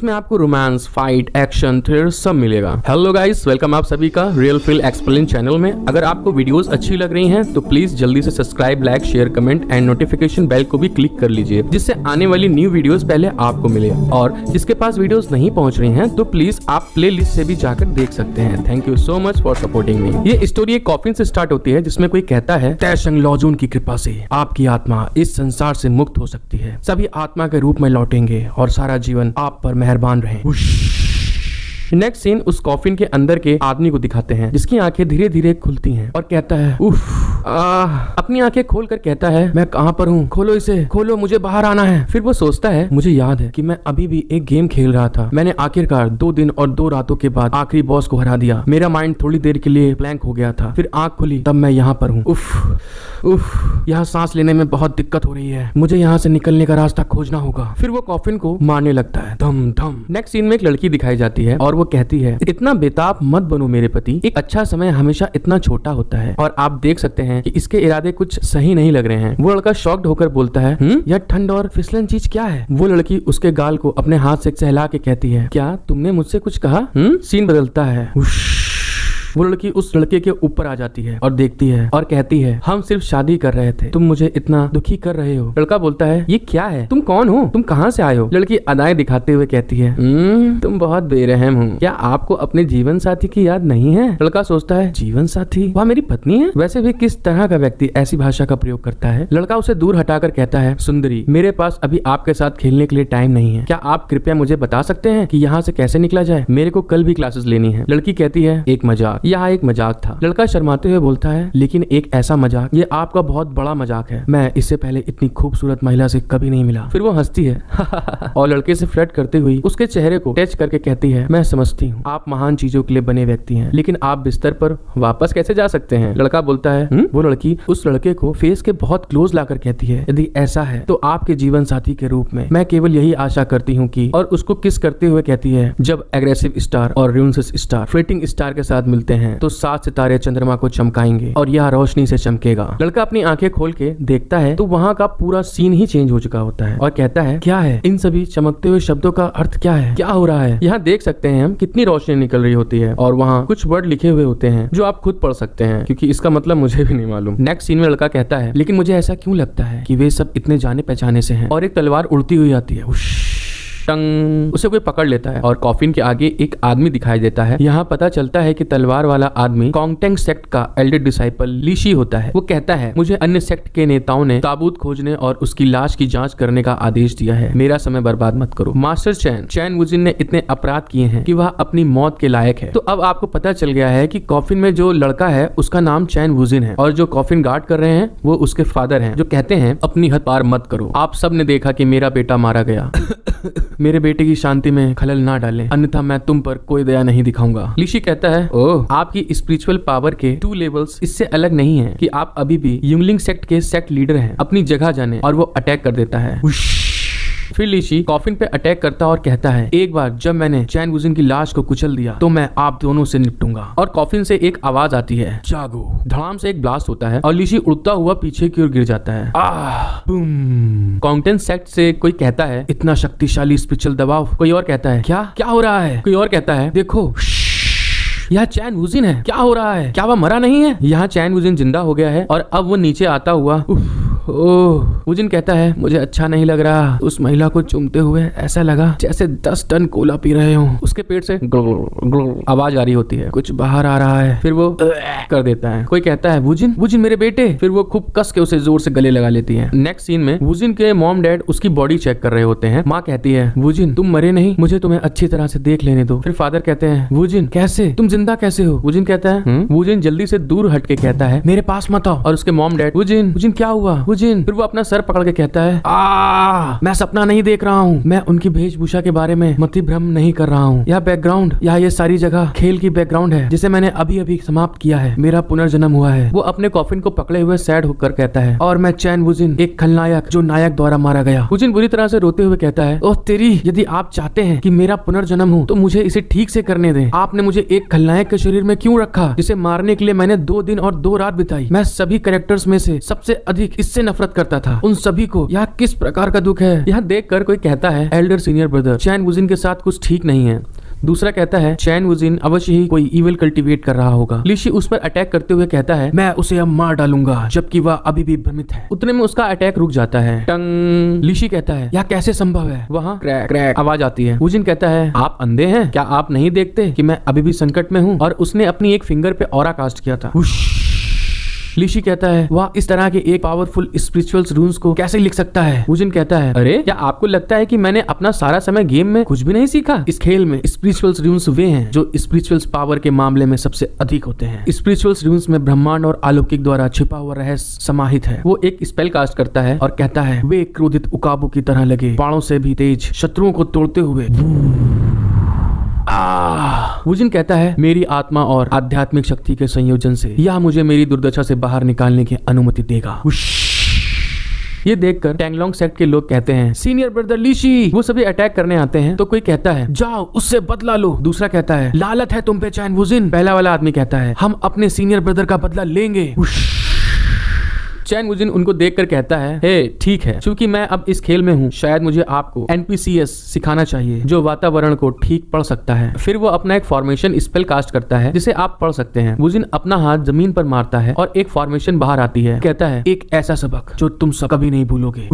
इसमें आपको romance, fight, action, thriller सब मिलेगा। हेलो गाइस, वेलकम आप सभी का रियल फील एक्सप्लेन चैनल में। अगर आपको वीडियोस अच्छी लग रही हैं तो प्लीज जल्दी से subscribe, like, share, comment and notification bell को भी क्लिक कर लीजिए, जिससे आने वाली न्यू वीडियोस पहले आपको मिले। और जिसके पास वीडियोस नहीं पहुंच रही हैं तो प्लीज आप प्ले लिस्ट से भी जाकर देख सकते हैं। Thank you so much for supporting me. ये स्टोरी एक कॉफिन से स्टार्ट होती है, जिसमें कोई कहता है तैशंग लॉजून की कृपा से आपकी आत्मा इस संसार से मुक्त हो सकती है। सभी आत्मा के रूप में लौटेंगे और सारा जीवन आप पर मेहरबान रहे। नेक्स्ट सीन उस कॉफिन के अंदर के आदमी को दिखाते हैं, जिसकी आंखें धीरे धीरे खुलती हैं और कहता है उफ। अपनी आंखें खोलकर कहता है मैं कहां पर हूँ, खोलो इसे, खोलो, मुझे बाहर आना है। फिर वो सोचता है मुझे याद है कि मैं अभी भी एक गेम खेल रहा था। मैंने आखिरकार 2 दिन और 2 रातों के बाद आखिरी बॉस को हरा दिया। मेरा माइंड थोड़ी देर के लिए ब्लैंक हो गया था, फिर आंख खुली तब मैं यहाँ पर हूँ। उफ, यहाँ सांस लेने में बहुत दिक्कत हो रही है, मुझे यहाँ से निकलने का रास्ता खोजना होगा। फिर वो कॉफिन को मारने लगता है, धम धम। नेक्स्ट सीन में एक लड़की दिखाई जाती है और वो कहती है इतना बेताब मत बनो मेरे पति, एक अच्छा समय हमेशा इतना छोटा होता है। और आप देख सकते हैं कि इसके इरादे कुछ सही नहीं लग रहे हैं। वो लड़का शॉक्ड होकर बोलता है यह ठंड और फिसलन चीज क्या है। वो लड़की उसके गाल को अपने हाथ से सहला के कहती है क्या तुमने मुझसे कुछ कहा। सीन बदलता है। वो लड़की उस लड़के के ऊपर आ जाती है और देखती है और कहती है हम सिर्फ शादी कर रहे थे, तुम मुझे इतना दुखी कर रहे हो। लड़का बोलता है ये क्या है, तुम कौन हो, तुम कहाँ से आए हो। लड़की अदाएं दिखाते हुए कहती है तुम बहुत बेरहम हो, क्या आपको अपने जीवन साथी की याद नहीं है। लड़का सोचता है जीवन साथी, वह मेरी पत्नी है। वैसे भी किस तरह का व्यक्ति ऐसी भाषा का प्रयोग करता है। लड़का उसे दूर हटाकर कहता है सुंदरी, मेरे पास अभी आपके साथ खेलने के लिए टाइम नहीं है, क्या आप कृपया मुझे बता सकते हैं कि यहाँ से कैसे निकला जाए, मेरे को कल भी क्लासेस लेनी है। लड़की कहती है एक मजाक, यह एक मजाक था। लड़का शर्माते हुए बोलता है लेकिन एक ऐसा मजाक, ये आपका बहुत बड़ा मजाक है, मैं इससे पहले इतनी खूबसूरत महिला से कभी नहीं मिला। फिर वो हंसती है और लड़के से फ्लर्ट करते हुए उसके चेहरे को टच करके कहती है मैं समझती हूँ आप महान चीजों के लिए बने व्यक्ति हैं, लेकिन आप बिस्तर पर वापस कैसे जा सकते हैं। लड़का बोलता है वो लड़की उस लड़के को फेस के बहुत क्लोज लाकर कहती है यदि ऐसा है तो आपके जीवन साथी के रूप में मैं केवल यही आशा करती हूँ कि, और उसको किस करते हुए कहती है जब एग्रेसिव स्टार और र्यूनसिस स्टार फ्लिटिंग स्टार के साथ मिलते हैं तो 7 सितारे चंद्रमा को चमकाएंगे और यह रोशनी से चमकेगा। लड़का अपनी आंखें खोल के देखता है तो वहाँ का पूरा सीन ही चेंज हो चुका होता है और कहता है क्या है इन सभी चमकते हुए शब्दों का अर्थ, क्या है, क्या हो रहा है। यहाँ देख सकते हैं हम कितनी रोशनी निकल रही होती है और वहाँ कुछ वर्ड लिखे हुए होते हैं जो आप खुद पढ़ सकते हैं, क्योंकि इसका मतलब मुझे भी नहीं मालूम। नेक्स्ट सीन में लड़का कहता है लेकिन मुझे ऐसा क्यों लगता है कि वे सब इतने जाने पहचाने से हैं। और एक तलवार उड़ती हुई आती है, उसे कोई पकड़ लेता है और कॉफिन के आगे एक आदमी दिखाई देता है। यहाँ पता चलता है कि तलवार वाला आदमी कॉन्गटेंग सेक्ट का एल्डर डिसाइपल लीशी होता है। वो कहता है मुझे अन्य सेक्ट के नेताओं ने ताबूत खोजने और उसकी लाश की जांच करने का आदेश दिया है, मेरा समय बर्बाद मत करो। मास्टर चैन वुजिन ने इतने अपराध किए हैं कि वह अपनी मौत के लायक है। तो अब आपको पता चल गया है कि कॉफिन में जो लड़का है उसका नाम चैन वुजिन है और जो कॉफिन गार्ड कर रहे हैं वो उसके फादर है, जो कहते हैं अपनी हद पार मत करो। आप सब ने देखा कि मेरा बेटा मारा गया मेरे बेटे की शांति में खलल ना डालें, अन्यथा मैं तुम पर कोई दया नहीं दिखाऊंगा। लीशी कहता है ओह, आपकी स्पिरिचुअल पावर के 2 लेवल्स इससे अलग नहीं है कि आप अभी भी यूंगलिंग सेक्ट के सेक्ट लीडर हैं, अपनी जगह जाने। और वो अटैक कर देता है। फिर लीशी कॉफिन पे अटैक करता और कहता है एक बार जब मैंने चैन वुजिन की लाश को कुचल दिया तो मैं आप दोनों से निपटूंगा। और कॉफिन से एक आवाज आती है जागो। धड़ाम से एक ब्लास्ट होता है और लीशी उड़ता हुआ पीछे की ओर गिर जाता है। बूम। कॉन्गटेंग सेक्ट से कोई कहता है इतना शक्तिशाली स्पिरिचुअल दबाव। कोई और कहता है क्या हो रहा है। कोई और कहता है देखो यह चैन वुजिन है, क्या हो रहा है, क्या वह मरा नहीं है। यहाँ चैन वुजिन जिंदा हो गया है और अब वो नीचे आता हुआ ओह। वुजिन कहता है मुझे अच्छा नहीं लग रहा। उस महिला को चूमते हुए ऐसा लगा जैसे 10 टन कोला पी रहे हो। उसके पेट से आवाज आ रही होती है, कुछ बाहर आ रहा है। फिर वो कर देता है। कोई कहता है वुजिन मेरे बेटे। फिर वो खूब कस के उसे जोर से गले लगा लेती है। नेक्स्ट सीन में वुजिन के मॉम डैड उसकी बॉडी चेक कर रहे होते हैं। माँ कहती है वुजिन तुम मरे नहीं, मुझे तुम्हें अच्छी तरह से देख लेने दो। फिर फादर कहते हैं वुजिन कैसे, तुम जिंदा कैसे हो। वुजिन कहता है वुजिन जल्दी से दूर हट के कहता है मेरे पास मत आओ। और उसके मॉम डैड वुजिन क्या हुआ वुजिन। फिर वो अपना सर पकड़ के कहता है मैं सपना नहीं देख रहा हूँ, मैं उनकी वेशभूषा के बारे में मति भ्रम नहीं कर रहा हूँ। यह बैकग्राउंड, ये सारी जगह खेल की बैकग्राउंड है जिसे मैंने अभी अभी समाप्त किया है, मेरा पुनर्जन्म हुआ है। वो अपने कॉफिन को पकड़े हुए सैड होकर कहता है और मैं चैन वुजिन, एक खलनायक जो नायक द्वारा मारा गया। वुजिन बुरी तरह से रोते हुए कहता है ओह तेरी, यदि आप चाहते हैं कि मेरा पुनर्जन्म हो तो मुझे इसे ठीक से करने दें। आपने मुझे एक खलनायक के शरीर में क्यों रखा जिसे मारने के लिए मैंने 2 दिन और 2 रात बिताई। मैं सभी कैरेक्टर्स में से सबसे अधिक इससे सबसे नफरत करता था, उन सभी को यह किस प्रकार का दुख है। यह देखकर कोई कहता है एल्डर सीनियर ब्रदर, चैन वुजिन के साथ कुछ ठीक नहीं है। दूसरा कहता है चैन वुजिन अवश्य ही कोई इविल कल्टीवेट कर रहा होगा। लीशी उस पर अटैक करते हुए कहता है मैं उसे अब मार डालूंगा, जबकि वह अभी भी भ्रमित है। उतने में उसका अटैक रुक जाता है। टंग। लीशी कहता है यह कैसे संभव है। वहाँ क्रैक क्रैक आवाज आती है। वुजिन कहता है आप अंधे हैं क्या, आप नहीं देखते कि मैं अभी भी संकट में हूँ। और उसने अपनी एक फिंगर पे ऑरा कास्ट किया था। लीशी कहता है वह इस तरह के एक पावरफुल स्पिरिचुअल रून्स को कैसे लिख सकता है। वुजिन कहता है अरे क्या आपको लगता है कि मैंने अपना सारा समय गेम में कुछ भी नहीं सीखा। इस खेल में स्पिरिचुअल रून्स वे हैं जो स्पिरिचुअल पावर के मामले में सबसे अधिक होते हैं। स्पिरिचुअल रून्स में ब्रह्मांड और अलौकिक द्वारा छिपा हुआ रहस्य समाहित है। वो एक स्पेल कास्ट करता है और कहता है वे क्रोधित उकाबों की तरह लगे, बाणों से भी तेज, शत्रुओं को तोड़ते हुए। वुजिन कहता है मेरी आत्मा और आध्यात्मिक शक्ति के संयोजन से यह मुझे मेरी दुर्दशा से बाहर निकालने की अनुमति देगा। ये देखकर टैंगलोंग सेक्ट के लोग कहते हैं सीनियर ब्रदर लीशी। वो सभी अटैक करने आते हैं तो कोई कहता है जाओ उससे बदला लो। दूसरा कहता है लालत है तुम पे चैन वुजिन। पहला वाला आदमी कहता है हम अपने सीनियर ब्रदर का बदला लेंगे। चैन वुजिन उनको देखकर कहता है हे ठीक है, क्योंकि मैं अब इस खेल में हूँ, शायद मुझे आपको NPCS सिखाना चाहिए जो वातावरण को ठीक पढ़ सकता है। फिर वो अपना एक फॉर्मेशन स्पेल कास्ट करता है जिसे आप पढ़ सकते हैं। वुजिन अपना हाथ जमीन पर मारता है और एक फॉर्मेशन बाहर आती है। कहता है एक ऐसा सबक जो तुम सब कभी नहीं भूलोगे।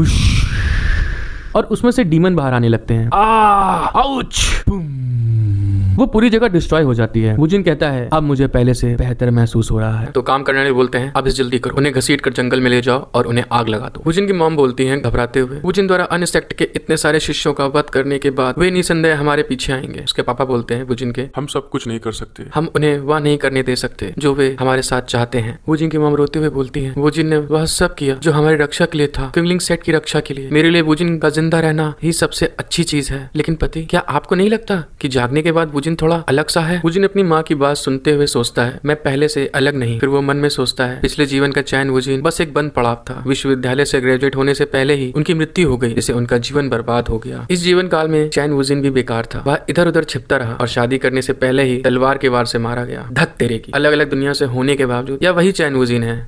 और उसमें से डीमन बाहर आने लगते हैं। आउच। वो पूरी जगह डिस्ट्रॉय हो जाती है। वुजिन कहता है अब मुझे पहले से बेहतर महसूस हो रहा है। तो काम करने वाले बोलते हैं अब इस जल्दी करो, उन्हें घसीट कर जंगल में ले जाओ और उन्हें आग लगा दो। वुजिन की मॉम बोलती हैं घबराते हुए वुजिन द्वारा अन्य सेक्ट के इतने सारे शिष्यों का वध करने के बाद वे निसंदेह हमारे पीछे आएंगे। उसके पापा बोलते हैं वुजिन के हम सब कुछ नहीं कर सकते, हम उन्हें वह नहीं करने दे सकते जो वे हमारे साथ चाहते हैं। वुजिन की मॉम रोते हुए बोलती है वुजिन ने वह सब किया जो हमारी रक्षा के लिए था, क्विंगलिंग सेक्ट की रक्षा के लिए। मेरे लिए वुजिन का जिंदा रहना ही सबसे अच्छी चीज है। लेकिन पति क्या आपको नहीं लगता कि जागने के बाद वुजिन थोड़ा अलग सा है। वुजिन अपनी माँ की बात सुनते हुए सोचता है मैं पहले से अलग नहीं। फिर वो मन में सोचता है पिछले जीवन का चैन वुजिन बस एक बंद पड़ाव था। विश्वविद्यालय से ग्रेजुएट होने से पहले ही उनकी मृत्यु हो गई, जिससे उनका जीवन बर्बाद हो गया। इस जीवन काल में चैन वुजिन भी बेकार था। वह इधर उधर छिपता रहा और शादी करने से पहले ही तलवार के वार से मारा गया। धत तेरे की। अलग अलग दुनिया से होने के बावजूद यह वही चैन वुजिन है।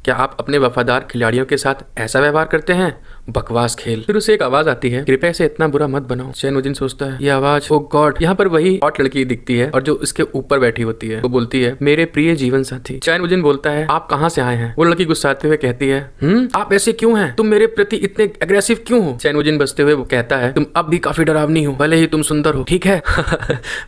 क्या आप अपने वफादार खिलाड़ियों के साथ ऐसा व्यवहार करते हैं? बकवास खेल। फिर उसे एक आवाज आती है कृपया से इतना बुरा मत बनाओ। चैन वुजिन सोचता है ये आवाज ओ गॉड। यहाँ पर वही हॉट लड़की दिखती है और जो उसके ऊपर बैठी होती है। वो बोलती है मेरे प्रिय जीवन साथी। चैन वुजिन बोलता है आप कहाँ से आए हैं? वो लड़की गुस्साते हुए कहती है आप ऐसे क्यों हैं? तुम मेरे प्रति इतने एग्रेसिव क्यों हो? चैन वुजिन बसते हुए वो कहता है तुम अब भी काफी डरावनी हो, भले ही तुम सुंदर हो, ठीक है।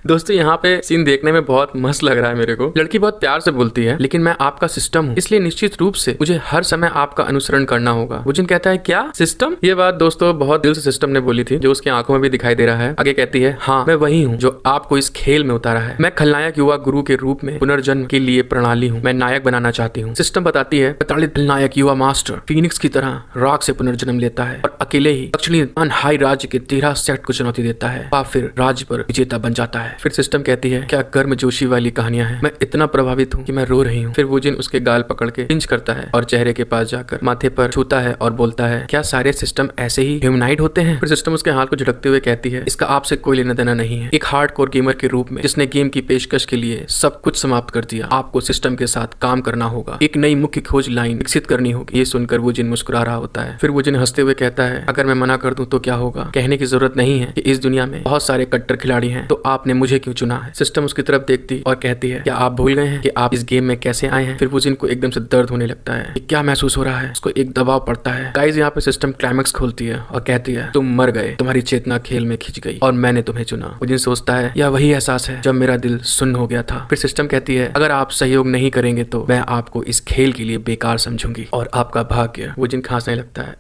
दोस्तों यहाँ पे सीन देखने में बहुत मस्त लग रहा है मेरे को। लड़की बहुत प्यार से बोलती है लेकिन मैं आपका सिस्टम हूँ, इसलिए निश्चित रूप से मुझे हर समय आपका अनुसरण करना होगा। वुजिन कहता है क्या सिस्टम? ये बात दोस्तों बहुत दिल से सिस्टम ने बोली थी, जो उसकी आंखों में भी दिखाई दे रहा है। आगे कहती है हाँ मैं वही हूँ जो आपको इस खेल में उतारा है। मैं खलनायक युवा गुरु के रूप में पुनर्जन्म के लिए प्रणाली हूँ। मैं नायक बनाना चाहती हूँ। सिस्टम बताती है प्रताड़ित खलनायक युवा मास्टर फीनिक्स की तरह राग से पुनर्जन्म लेता है और अकेले ही दक्षिणी अनहाई राज्य के 13 सेक्ट को चुनौती देता है। आप फिर राज्य पर विजेता बन जाता है। फिर सिस्टम कहती है क्या गर्मजोशी वाली कहानियां हैं। मैं इतना प्रभावित हूँ कि मैं रो रही हूँ। फिर वुजिन उसके गाल पकड़ के पिंच करता है और चेहरे के पास जाकर माथे पर छूता है और बोलता है क्या सारे सिस्टम ऐसे ही ह्यूमनाइड होते हैं? फिर सिस्टम उसके हाथ को झटकते हुए कहती है इसका आपसे कोई लेना देना नहीं है। एक हार्डकोर गेमर के रूप में जिसने गेम की पेशकश के लिए सब कुछ समाप्त कर दिया, आपको सिस्टम के साथ काम करना होगा। एक नई मुख्य खोज लाइन विकसित करनी होगी। ये सुनकर वुजिन मुस्कुरा रहा होता है। फिर वुजिन हंसते हुए कहता है अगर मैं मना कर दूं तो क्या होगा? कहने की जरूरत नहीं है कि इस दुनिया में बहुत सारे कट्टर खिलाड़ी हैं, तो आपने मुझे क्यों चुना है? सिस्टम उसकी तरफ देखती और कहती है क्या आप भूल गए हैं कि आप इस गेम में कैसे आए हैं? फिर वुजिन को एकदम से दर्द होने लगता है। क्या महसूस हो रहा है? उसको एक दबाव पड़ता है। गाइस यहाँ पे सिस्टम क्लाइमैक्स खोलती है और कहती है तुम मर गए, तुम्हारी चेतना खेल में खिंच गई और मैंने तुम्हें चुना। वुजिन सोचता है यह वही एहसास है जब मेरा दिल सुन्न हो गया था। फिर सिस्टम कहती है अगर आप सहयोग नहीं करेंगे तो मैं आपको इस खेल के लिए बेकार समझूंगी और आपका भाग्य। वुजिन खांसने लगता है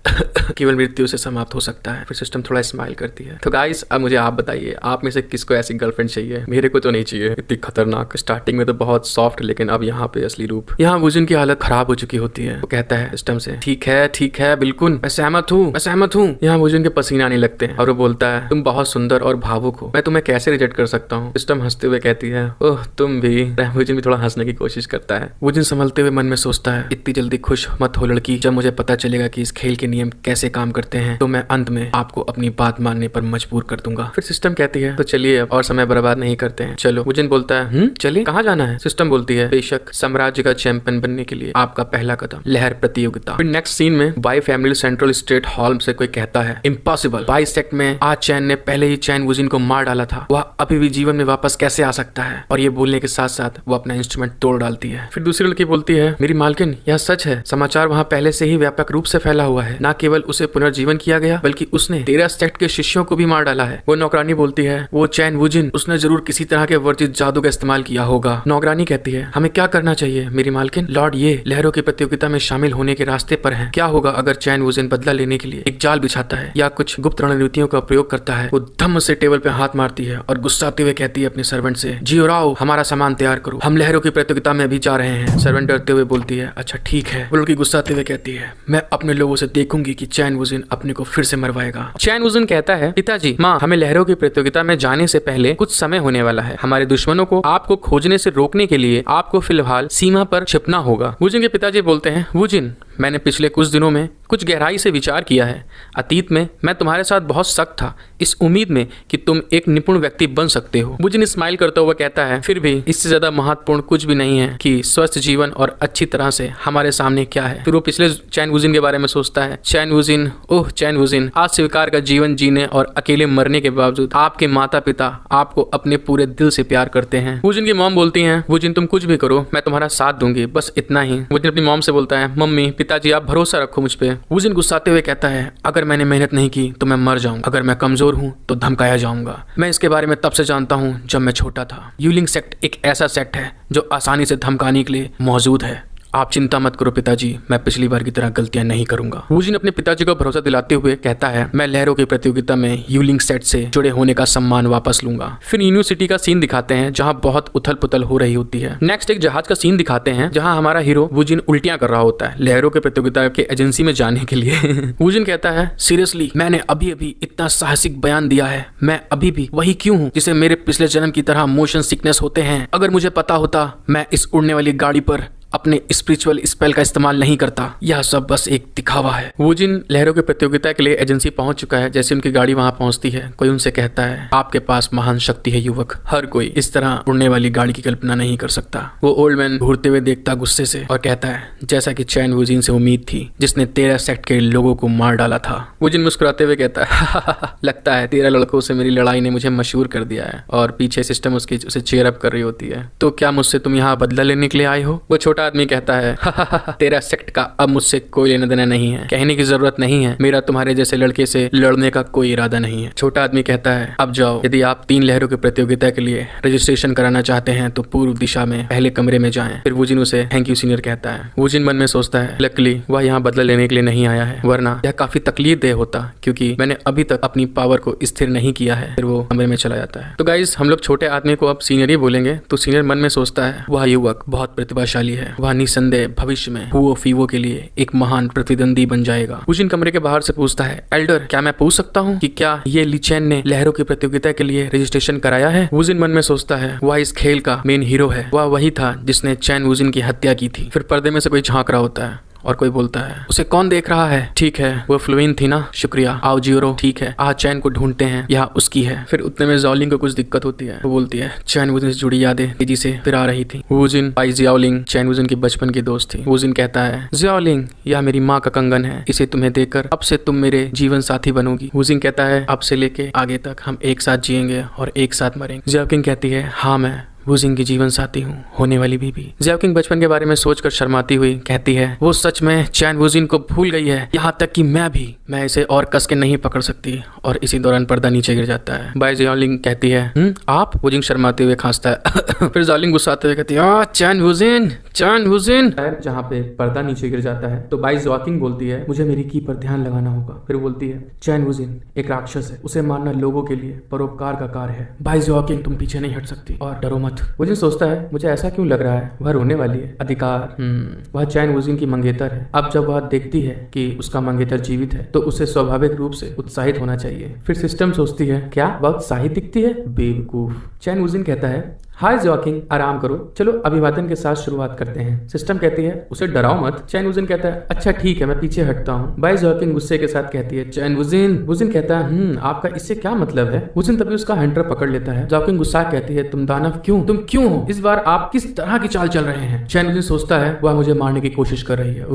केवल मृत्यु से समाप्त हो सकता है। फिर सिस्टम थोड़ा स्माइल करती है। तो गाइस अब मुझे आप बताइए आप में से किसको ऐसी गर्लफ्रेंड चाहिए? मेरे को तो नहीं चाहिए, इतनी खतरनाक। स्टार्टिंग में तो बहुत सॉफ्ट लेकिन अब यहाँ पे असली रूप। यहाँ वुजिन की हालत खराब हो चुकी होती है। वो कहता है सिस्टम से ठीक है बिल्कुल मैं सहमत सहमत हूँ। यहाँ वुजिन के पसीने आने लगते हैं और वो बोलता है तुम बहुत सुंदर और भावुक हो, मैं तुम्हें कैसे रिजेक्ट कर सकता हूँ। सिस्टम हंसते हुए कहती है ओह तुम भी। वुजिन भी थोड़ा हंसने की कोशिश करता है। वुजिन संभलते हुए मन में सोचता है इतनी जल्दी खुश मत हो लड़की, जब मुझे पता चलेगा कि इस खेल के नियम कैसे काम करते हैं तो मैं अंत में आपको अपनी बात मानने पर मजबूर कर दूंगा। फिर सिस्टम कहती है तो चलिए अब और समय बर्बाद नहीं करते हैं, चलो। वुजिन बोलता है चलिए, कहाँ जाना है? सिस्टम बोलती है बेशक, साम्राज्य का चैंपियन बनने के लिए आपका पहला कदम लहर प्रतियोगिता। फिर नेक्स्ट सीन में by family central state hall से कोई कहता है इम्पॉसिबल, बाई सेक्ट में आज चैन ने पहले ही चैन वुजिन को मार डाला था, वह अभी भी जीवन में वापस कैसे आ सकता है? और ये बोलने के साथ साथ वो अपना इंस्ट्रूमेंट तोड़ डालती है। फिर दूसरी लड़की बोलती है मेरी मालकिन यह सच है, समाचार वहाँ पहले से ही व्यापक रूप से फैला हुआ है, न केवल उसे पुनर्जीवन किया गया बल्कि उसने 13 सेक्ट के शिष्यों को भी मार डाला है। वो नौकरानी बोलती है वो चैन वुजिन, उसने जरूर किसी तरह के वर्जित जादू का इस्तेमाल किया होगा। नौकरानी कहती है हमें क्या करना चाहिए मेरी मालकिन? लॉर्ड ये लहरों की प्रतियोगिता में शामिल होने के रास्ते पर है, क्या होगा अगर चैन वुजिन बदला लेने के लिए एक जाल बिछाता है या कुछ गुप्त रणनीतियों का प्रयोग करता है? वो धम्म से टेबल पे हाथ मारती है और गुस्साते हुए कहती है अपने सर्वेंट से जियोराओ हमारा सामान तैयार करो, हम लहरों की प्रतियोगिता में भी जा रहे हैं। सर्वेंट डरते हुए बोलती है अच्छा ठीक है। वो लड़की गुस्साते हुए कहती है मैं अपने लोगों से देखूंगी कि चैन वुजिन अपने को फिर से मरवाएगा। चैन वुजिन कहता है पिताजी माँ, हमें लहरों की प्रतियोगिता में जाने से पहले कुछ समय होने वाला है, हमारे दुश्मनों को आपको खोजने से रोकने के लिए आपको फिलहाल सीमा पर छिपना होगा। वुजिन के पिताजी बोलते हैं वुजिन, मैंने पिछले कुछ दिनों में कुछ गहराई से विचार किया है। अतीत में मैं तुम्हारे साथ बहुत सख्त था, इस उम्मीद में कि तुम एक निपुण व्यक्ति बन सकते हो। वुजिन स्माइल करता हुआ कहता है फिर भी इससे ज्यादा महत्वपूर्ण कुछ भी नहीं है कि स्वस्थ जीवन और अच्छी तरह से हमारे सामने क्या है। फिर वो पिछले चैन वुजिन के बारे में सोचता है। चैन वुजिन, ओह चैन वुजिन, आज स्वीकार का जीवन जीने और अकेले मरने के बावजूद आपके माता पिता आपको अपने पूरे दिल से प्यार करते हैं। वुजिन की मॉम बोलती है वुजिन तुम कुछ भी करो मैं तुम्हारा साथ दूंगी, बस इतना ही। वुजिन अपनी मॉम से बोलता है मम्मी पिताजी आप भरोसा रखो मुझ पे। वुजिन गुस्साते हुए कहता है अगर मैंने मेहनत नहीं की तो मैं मर जाऊंगा, अगर मैं कमजोर हूँ तो धमकाया जाऊंगा। मैं इसके बारे में तब से जानता हूँ जब मैं छोटा था। यूलिंग सेक्ट एक ऐसा सेक्ट है जो आसानी से धमकाने के लिए मौजूद है। आप चिंता मत करो पिताजी, मैं पिछली बार की तरह गलतियां नहीं करूंगा। वुजिन अपने पिताजी को भरोसा दिलाते हुए कहता है मैं लहरों की प्रतियोगिता में यूलिंग सेट से जुड़े होने का सम्मान वापस लूंगा। फिर यूनिवर्सिटी का सीन दिखाते हैं जहां बहुत उथल पुथल हो रही होती है। नेक्स्ट एक जहाज का सीन दिखाते हैं जहां हमारा हीरो वुजिन उल्टियां कर रहा होता है लहरों की प्रतियोगिता के एजेंसी में जाने के लिए। वुजिन कहता है सीरियसली मैंने अभी अभी इतना साहसिक बयान दिया है, मैं अभी भी वही क्यों हूँ जिसे मेरे पिछले जन्म की तरह मोशन सिकनेस होते हैं। अगर मुझे पता होता मैं इस उड़ने वाली गाड़ी पर अपने स्पिरिचुअल स्पेल का इस्तेमाल नहीं करता, यह सब बस एक दिखावा है। वुजिन लहरों की प्रतियोगिता के लिए एजेंसी पहुंच चुका है। जैसे उनकी गाड़ी वहां पहुंचती है कोई उनसे कहता है आपके पास महान शक्ति है युवक, हर कोई इस तरह उड़ने वाली गाड़ी की कल्पना नहीं कर सकता। वो ओल्ड मैन घूरते हुए देखता गुस्से से और कहता है जैसा कि चैन वुजिन से उम्मीद थी जिसने 13 सेक्ट के लोगों को मार डाला था। वुजिन मुस्कुराते हुए कहता है लगता है 13 लड़कों से मेरी लड़ाई ने मुझे मशहूर कर दिया है। और पीछे सिस्टम उसे चेयर अप कर रही होती है। तो क्या मुझसे तुम यहाँ बदला लेने के लिए आए हो? वो छोटा आदमी कहता है 13 सेक्ट का अब मुझसे कोई लेना देना नहीं है, कहने की जरूरत नहीं है, मेरा तुम्हारे जैसे लड़के से लड़ने का कोई इरादा नहीं है। छोटा आदमी कहता है अब जाओ, यदि आप 3 लहरों की प्रतियोगिता के लिए रजिस्ट्रेशन कराना चाहते हैं तो पूर्व दिशा में पहले कमरे में जाएं। फिर वुजिन उसे थैंक यू सीनियर कहता है। वुजिन मन में सोचता है लकीली वह यहाँ बदला लेने के लिए नहीं आया है, वरना यह काफी तकलीफ देह होता क्योंकि मैंने अभी तक अपनी पावर को स्थिर नहीं किया है। फिर वो कमरे में चला जाता है। तो गाइस हम लोग छोटे आदमी को अब सीनियर ही बोलेंगे। तो सीनियर मन में सोचता है वह युवक बहुत प्रतिभाशाली है, वह निसंदेह भविष्य में हुओ फीवो के लिए एक महान प्रतिद्वंदी बन जाएगा। वुजिन कमरे के बाहर से पूछता है एल्डर क्या मैं पूछ सकता हूँ कि क्या ये ली चैन ने लहरों की प्रतियोगिता के लिए रजिस्ट्रेशन कराया है? वुजिन मन में सोचता है वह इस खेल का मेन हीरो है, वह वही था जिसने चैन वुजिन की हत्या की थी। फिर पर्दे में से कोई झांक रहा होता है और कोई बोलता है उसे कौन देख रहा है? ठीक है वो फ्लुइन थी ना, शुक्रिया। आओ जियोरो, ठीक है आज चैन को ढूंढते हैं, यहाँ उसकी है। फिर उतने में ज़ाओलिंग को कुछ दिक्कत होती है। वो बोलती है चैन वुजिन से जुड़ी यादें तेजी से फिर आ रही थी। वुजिन बाई ज़ाओलिंग चैन वुजिन की बचपन की दोस्त थी। वुजिन कहता है ज़ाओलिंग यह मेरी माँ का कंगन है, इसे तुम्हें देकर अब से तुम मेरे जीवन साथी बनोगी। वुजिन कहता है अब से लेके आगे तक हम एक साथ जिएंगे और एक साथ मरेंगे। ज़ाओलिंग कहती है हाँ मैं वुजिन की जीवन साथी हूँ, होने वाली बीबी। ज़ाओलिंग बचपन के बारे में सोचकर शर्माती हुई कहती है वो सच में चैन वुजिन को भूल गई है, यहाँ तक कि मैं भी, मैं इसे और कस के नहीं पकड़ सकती। और इसी दौरान पर्दा नीचे गिर जाता है। बाई ज़ाओलिंग कहती है आप? वुजिन शर्माते हुए खांसता है। फिर ज़ाओलिंग गुस्साते हुए कहती है चैन वुजिन, चैन वुजिन। जहाँ पे पर्दा नीचे गिर जाता है तो बाई ज़ाओलिंग बोलती है मुझे मेरी की पर ध्यान लगाना होगा। फिर बोलती है चैन वुजिन एक राक्षस है, उसे मारना लोगों के लिए परोपकार का कार्य है। बाई ज़ाओलिंग तुम पीछे नहीं हट सकती और डरो मत, मत। वुजिन सोचता है मुझे ऐसा क्यों लग रहा है वह रोने वाली है। अधिकार, वह चैन वुजिन की मंगेतर है। अब जब वह देखती है कि उसका मंगेतर जीवित है तो उसे स्वाभाविक रूप से उत्साहित होना चाहिए। फिर सिस्टम सोचती है क्या वह उत्साहित दिखती है? बेवकूफ। चैन वुजिन कहता है हाय जॉकिंग, आराम करो, चलो अभिवादन के साथ शुरुआत करते हैं। सिस्टम कहती है उसे डराओ मत। चैन वुजिन कहता है अच्छा ठीक है, मैं पीछे हटता हूँ। बाय जॉकिंग गुस्से के साथ कहती है चैन वुजिन। वुजिन कहता है आपका इससे क्या मतलब है? वुजिन तभी उसका हंटर पकड़ लेता है। जॉकिंग गुस्सा कहती है तुम दानव क्यों? तुम क्यों हो? इस बार आप किस तरह की चाल चल रहे हैं? चैन वुजिन सोचता है वह मुझे मारने की कोशिश कर रही है।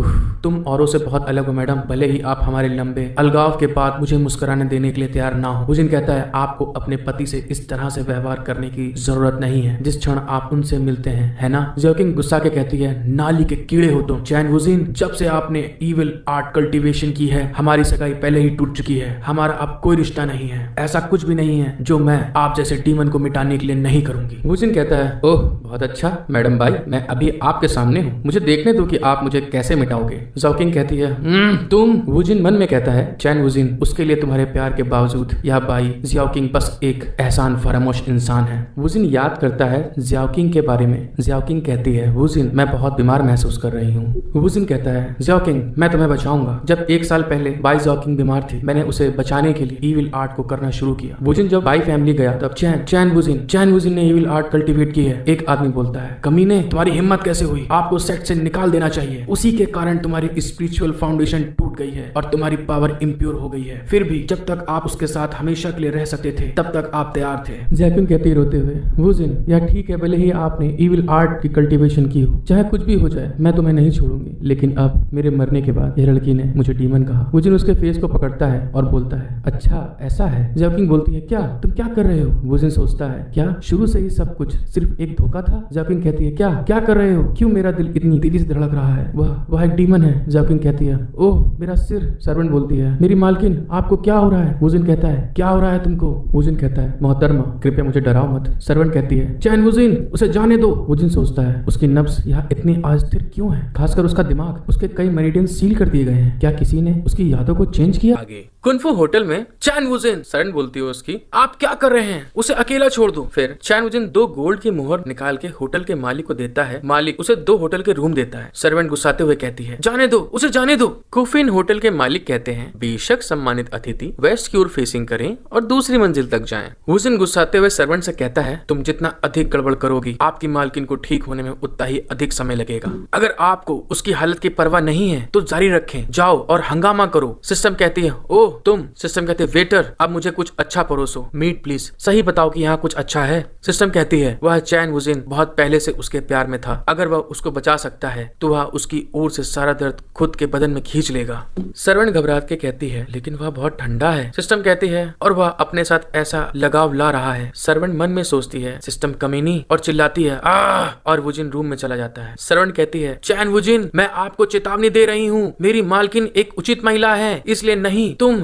तुम औरों से बहुत अलग हो मैडम, भले ही आप हमारे लंबे अलगाव के बाद मुझे मुस्कुराने देने के लिए तैयार ना हो। वुजिन कहता है आपको अपने पति से इस तरह से व्यवहार करने की जरूरत नहीं है जिस क्षण आप उनसे मिलते हैं, है ना? जॉकिंग गुस्सा के कहती है नाली के कीड़े हो तुम। चैन वुजिन जब से आपने इविल आर्ट कल्टीवेशन की है हमारी सगाई पहले ही टूट चुकी है। हमारा अब कोई रिश्ता नहीं है। ऐसा कुछ भी नहीं है जो मैं आप जैसे डीमन को मिटाने के लिए नहीं करूंगी। वुजिन कहता है ओह बहुत अच्छा मैडम भाई, मैं अभी आपके सामने हूँ, मुझे देखने दो कि आप मुझे कैसे मिटाओगे। जॉकिंग कहती है तुम। वुजिन मन में कहता है चैन वुजिन उसके लिए तुम्हारे प्यार के बावजूद यह बाई जियाओकिंग बस एक एहसान फरामोश इंसान है। वुजिन याद करता है जियाओकिंग के बारे में। जियाओकिंग कहती है वुजिन मैं बहुत बीमार महसूस कर रही हूँ। वुजिन कहता है जियाओकिंग मैं तुम्हें बचाऊंगा। जब 1 साल पहले बाई जियाओकिंग बीमार थी मैंने उसे बचाने के लिए इविल आर्ट को करना शुरू किया। वुजिन जब बाई फैमिली गया तब चैन वुजिन ने इविल आर्ट कल्टीवेट की है। एक आदमी बोलता है कमीने तुम्हारी हिम्मत कैसे हुई, आपको सेट से निकाल देना चाहिए, उसी के कारण तुम्हारी स्पिरिचुअल फाउंडेशन टूट गई है और तुम्हारी पावर इम्प्योर हो गई है। फिर भी जब तक आप उसके साथ हमेशा के लिए रह सकते थे तब तक आप तैयार थे। जियाओकिंग कहती रोते हुए वुजिन यह ठीक है, भले ही आपने इविल आर्ट की कल्टीवेशन की हो, चाहे कुछ भी हो जाए मैं तुम्हें नहीं छोड़ूंगी, लेकिन अब मेरे मरने के बाद यह लड़की ने मुझे डीमन कहा। वुजिन उसके फेस को पकड़ता है और बोलता है अच्छा ऐसा है। जॉकिंग बोलती है क्या तुम क्या कर रहे हो? वुजिन सोचता है क्या शुरू से ही सब कुछ सिर्फ एक धोखा था? जॉकिंग कहती है क्या कर रहे हो? क्यों मेरा दिल इतनी तेजी से धड़क रहा है? वह एक डीमन है। जॉकिंग कहती है ओह मेरा सिर। सर्वेंट बोलती है मेरी मालकिन आपको क्या हो रहा है? वुजिन कहता है क्या हो रहा है तुमको? वुजिन कहता है मोहतरमा कृपया मुझे डराओ मत। सर्वेंट कहती है चैन वुजिन उसे जाने दो। वुजिन सोचता है उसकी नब्ज यहाँ इतनी अस्थिर क्यों है, खासकर उसका दिमाग। उसके कई मेरिडियन सील कर दिए गए हैं, क्या किसी ने उसकी यादों को चेंज किया? आगे कुनफू होटल में चैन वुजिन सर्वेंट बोलती है उसकी आप क्या कर रहे हैं, उसे अकेला छोड़ दो। फिर चैन वुजिन 2 गोल्ड की मोहर निकाल के होटल के मालिक को देता है। मालिक उसे 2 होटल के रूम देता है। सर्वेंट गुस्साते हुए कहती है जाने दो उसे जाने दो। कुफिन होटल के मालिक कहते हैं बेशक सम्मानित अतिथि वेस्ट की ओर फेसिंग करें और दूसरी मंजिल तक जाएं। वुजिन गुस्साते हुए सर्वेंट से कहता है तुम जितना अधिक गड़बड़ करोगी आपकी मालकिन को ठीक होने में उतना ही अधिक समय लगेगा। अगर आपको उसकी हालत की परवाह नहीं है तो जारी रखें, जाओ और हंगामा करो। सिस्टम कहती है ओह तुम। सिस्टम कहती है वेटर अब मुझे कुछ अच्छा परोसो, मीट प्लीज, सही बताओ कि यहाँ कुछ अच्छा है। सिस्टम कहती है वह चैन वुजिन बहुत पहले से उसके प्यार में था, अगर वह उसको बचा सकता है तो वह उसकी ओर से सारा दर्द खुद के बदन में खींच लेगा। सर्वेंट घबराहट के कहती है लेकिन वह बहुत ठंडा है। सिस्टम कहती है और वह अपने साथ ऐसा लगाव ला रहा है। सर्वेंट मन में सोचती है सिस्टम कमीनी और चिल्लाती है आह, और वुजिन रूम में चला जाता है। सर्वेंट कहती है चैन वुजिन मैं आपको चेतावनी दे रही हूँ, मेरी मालकिन एक उचित महिला है इसलिए नहीं तुम।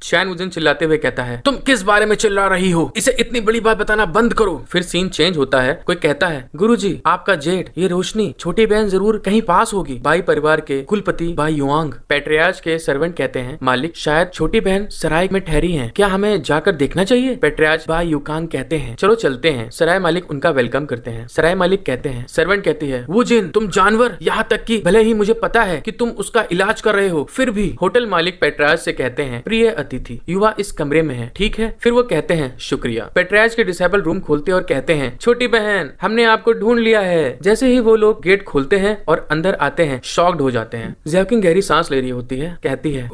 चैन वुजिन चिल्लाते हुए कहता है तुम किस बारे में चिल्ला रही हो, इसे इतनी बड़ी बात बताना बंद करो। फिर सीन चेंज होता है। कोई कहता है गुरुजी आपका जेठ ये रोशनी छोटी बहन जरूर कहीं पास होगी। बाई परिवार के कुलपति बाई युआंग। पेट्रियार्च के सर्वेंट कहते हैं मालिक शायद छोटी बहन सराय में ठहरी है, क्या हमें जाकर देखना चाहिए? पेट्रियार्च बाई युकांग कहते हैं चलो चलते हैं। सराय मालिक उनका वेलकम करते हैं। सराय मालिक कहते हैं सर्वेंट कहती है वुजिन तुम जानवर, यहाँ तक कि भले ही मुझे पता है कि तुम उसका इलाज कर रहे हो फिर भी। होटल मालिक पेट्रियार्च से कहते हैं प्रिय अतिथि युवा इस कमरे में है, ठीक है? फिर वो कहते हैं शुक्रिया। पेट्रियार्च के डिसेबल रूम खोलते और कहते हैं छोटी बहन हमने आपको ढूंढ लिया है। जैसे ही वो लोग गेट खोलते हैं और अंदर आते हैं शॉक्ड हो जाते हैं। जियाओकिंग गहरी सांस ले रही होती है, कहती है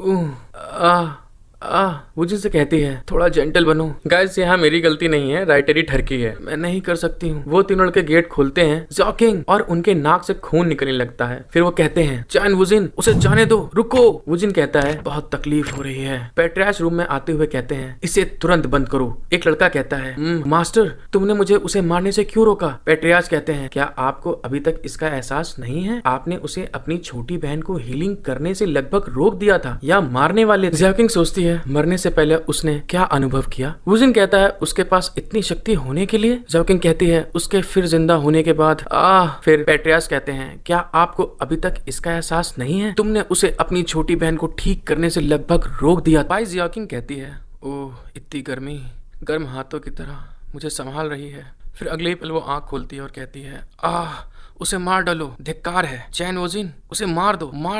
वुजिन से कहती है थोड़ा जेंटल बनो। गाइस यहाँ मेरी गलती नहीं है, राइटरी ठरकी है, मैं नहीं कर सकती हूँ। वो तीनों लड़के गेट खोलते हैं जियाओकिंग और उनके नाक से खून निकलने लगता है। फिर वो कहते हैं चैन वुजिन उसे जाने दो, रुको। वुजिन कहता है बहुत तकलीफ हो रही है। पेट्रियार्च रूम में आते हुए कहते हैं इसे तुरंत बंद करो। एक लड़का कहता है मास्टर तुमने मुझे उसे मारने से क्यों रोका? पेट्रियार्च कहते हैं क्या आपको अभी तक इसका एहसास नहीं है? आपने उसे अपनी छोटी बहन को हीलिंग करने से लगभग रोक दिया था या मारने वाले थे। जियाओकिंग सोचती है मरने से पहले उसने क्या अनुभव किया? वुजिन कहता है उसके पास इतनी शक्ति होने के लिए। जियाओकिंग कहती है उसके फिर जिंदा होने के बाद। फिर पेट्रियार्च कहते हैं क्या आपको अभी तक इसका एहसास नहीं है? तुमने उसे अपनी छोटी बहन को ठीक करने से लगभग रोक दिया। बाई जियाओकिंग कहती है ओह इतनी गर्मी गर्म हाथों की तरह मुझे संभाल रही है। फिर अगले ही पल वो आंख खोलती है और कहती है, आह, उसे मार डालो, धिक्कार है चैन वुजिन, उसे मार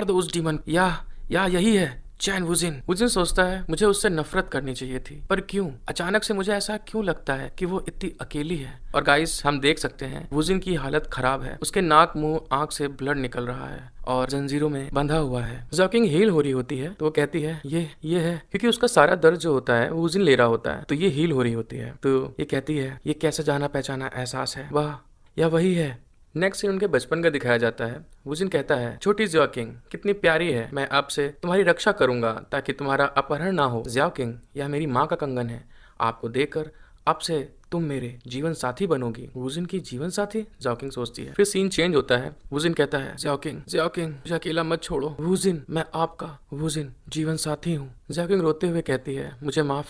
दो उस डीमन, या यही है चैन वुजिन। वुजिन सोचता है मुझे उससे नफरत करनी चाहिए थी, पर क्यों? अचानक से मुझे ऐसा क्यों लगता है कि वो इतनी अकेली है। और गाइस हम देख सकते हैं वुजिन की हालत खराब है, उसके नाक, मुंह, आंख से ब्लड निकल रहा है और जंजीरों में बंधा हुआ है। ज़ाओकिंग हील हो रही होती है तो वो कहती है ये है, क्योंकि उसका सारा दर्द जो होता है वुजिन ले रहा होता है, तो ये हील हो रही होती है। तो ये कहती है ये कैसे जाना पहचाना एहसास है, वाह, या वही है। नेक्स्ट सीन उनके बचपन का दिखाया जाता है। वुजिन कहता है, छोटी ज़ाओकिंग कितनी प्यारी है, मैं आपसे तुम्हारी रक्षा करूंगा ताकि तुम्हारा अपहरण ना हो। ज़ाओकिंग, यह मेरी माँ का कंगन है, आपको देकर अब से तुम मेरे जीवन साथी बनोगी। वुजिन की जीवन साथी? ज़ाओकिंग सोचती है। फिर सीन चेंज होता है। वुजिन कहता है, ज़ाओकिंग मुझे अकेला मत छोड़ो। वुजिन, मैं आपका वुजिन जीवन साथी हूँ। ज़ाओकिंग रोते हुए कहती है, मुझे माफ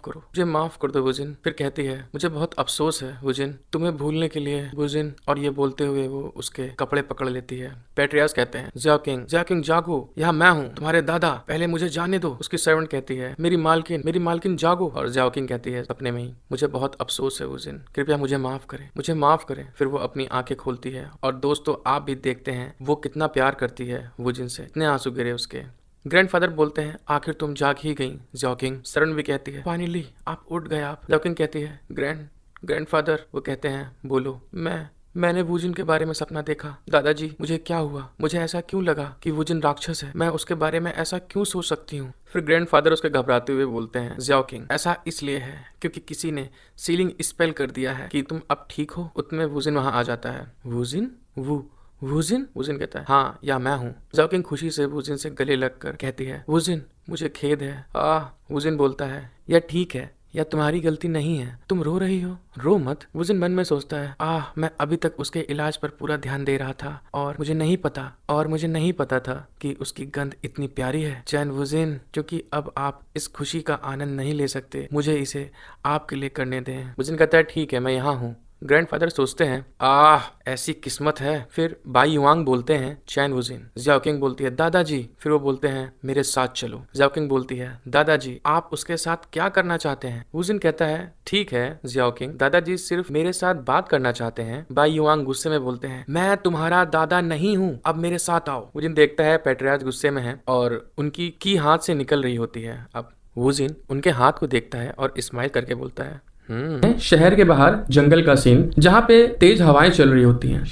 कर दो वुजिन। फिर कहती है, मुझे बहुत अफसोस है वुजिन, तुम्हें भूलने के लिए वुजिन। और ये बोलते हुए वो उसके कपड़े पकड़ लेती है। पेट्रियास कहते हैं, ज़ाओकिंग जागो, यहाँ मैं हूँ, तुम्हारे दादा, पहले मुझे जाने दो। उसकी सर्वेंट कहती है, मेरी मालकिन जागो। और ज़ाओकिंग कहती है सपने में ही, मुझे बहुत अफसोस है वुजिन, कृपया मुझे माफ करें। फिर वो अपनी आंखें खोलती है और दोस्तों आप भी देखते हैं वो कितना प्यार करती है वुजिन से, इतने आंसू गिरे उसके। ग्रैंडफादर बोलते हैं, आखिर तुम जाग ही गई ज़ाओकिंग। सरन भी कहती है, फाइनली आप उठ गए आप। ज़ाओकिंग कहती है, ग्रैंडफादर। वो कहते हैं, बोलो। मैंने वुजिन के बारे में सपना देखा। दादाजी, मुझे क्या हुआ? मुझे ऐसा क्यों लगा कि वुजिन राक्षस है? मैं उसके बारे में ऐसा क्यों सोच सकती हूँ? फिर ग्रैंडफादर उसके घबराते हुए बोलते हैं, ज़ाओकिंग ऐसा इसलिए है क्योंकि किसी ने सीलिंग स्पेल कर दिया है कि तुम अब ठीक हो। उतने वुजिन वहां आ जाता है। वुजिन कहता है, हाँ, या मैं हूँ। ज़ाओकिंग खुशी से वुजिन से गले लगकर कहती है, वुजिन मुझे खेद है। वुजिन बोलता है, यह ठीक है, या तुम्हारी गलती नहीं है, तुम रो रही हो, रो मत। वुजिन मन में सोचता है, मैं अभी तक उसके इलाज पर पूरा ध्यान दे रहा था और मुझे नहीं पता था कि उसकी गंध इतनी प्यारी है। चैन वुजिन, क्योंकि अब आप इस खुशी का आनंद नहीं ले सकते, मुझे इसे आपके लिए करने दें। वुजिन कहता है, ठीक है, मैं यहाँ हूँ। ग्रैंडफादर सोचते हैं, ऐसी किस्मत है। फिर बाई युआंग बोलते हैं, चैन वुजिन। ज़ाओकिंग बोलती है, दादाजी। फिर वो बोलते हैं, मेरे साथ चलो। ज़ाओकिंग बोलती है, दादाजी आप उसके साथ क्या करना चाहते हैं? वुजिन कहता है, ठीक है ज़ाओकिंग, दादाजी सिर्फ मेरे साथ बात करना चाहते हैं। बाई युआंग गुस्से में बोलते हैं, मैं तुम्हारा दादा नहीं हूँ, अब मेरे साथ आओ। वुजिन देखता है पेट्रियास गुस्से में है और उनकी की हाथ से निकल रही होती है। अब वुजिन उनके हाथ को देखता है और स्माइल करके बोलता है, शहर के बाहर जंगल का सीन, जहां पे तेज हवाएं चल रही होती हैं।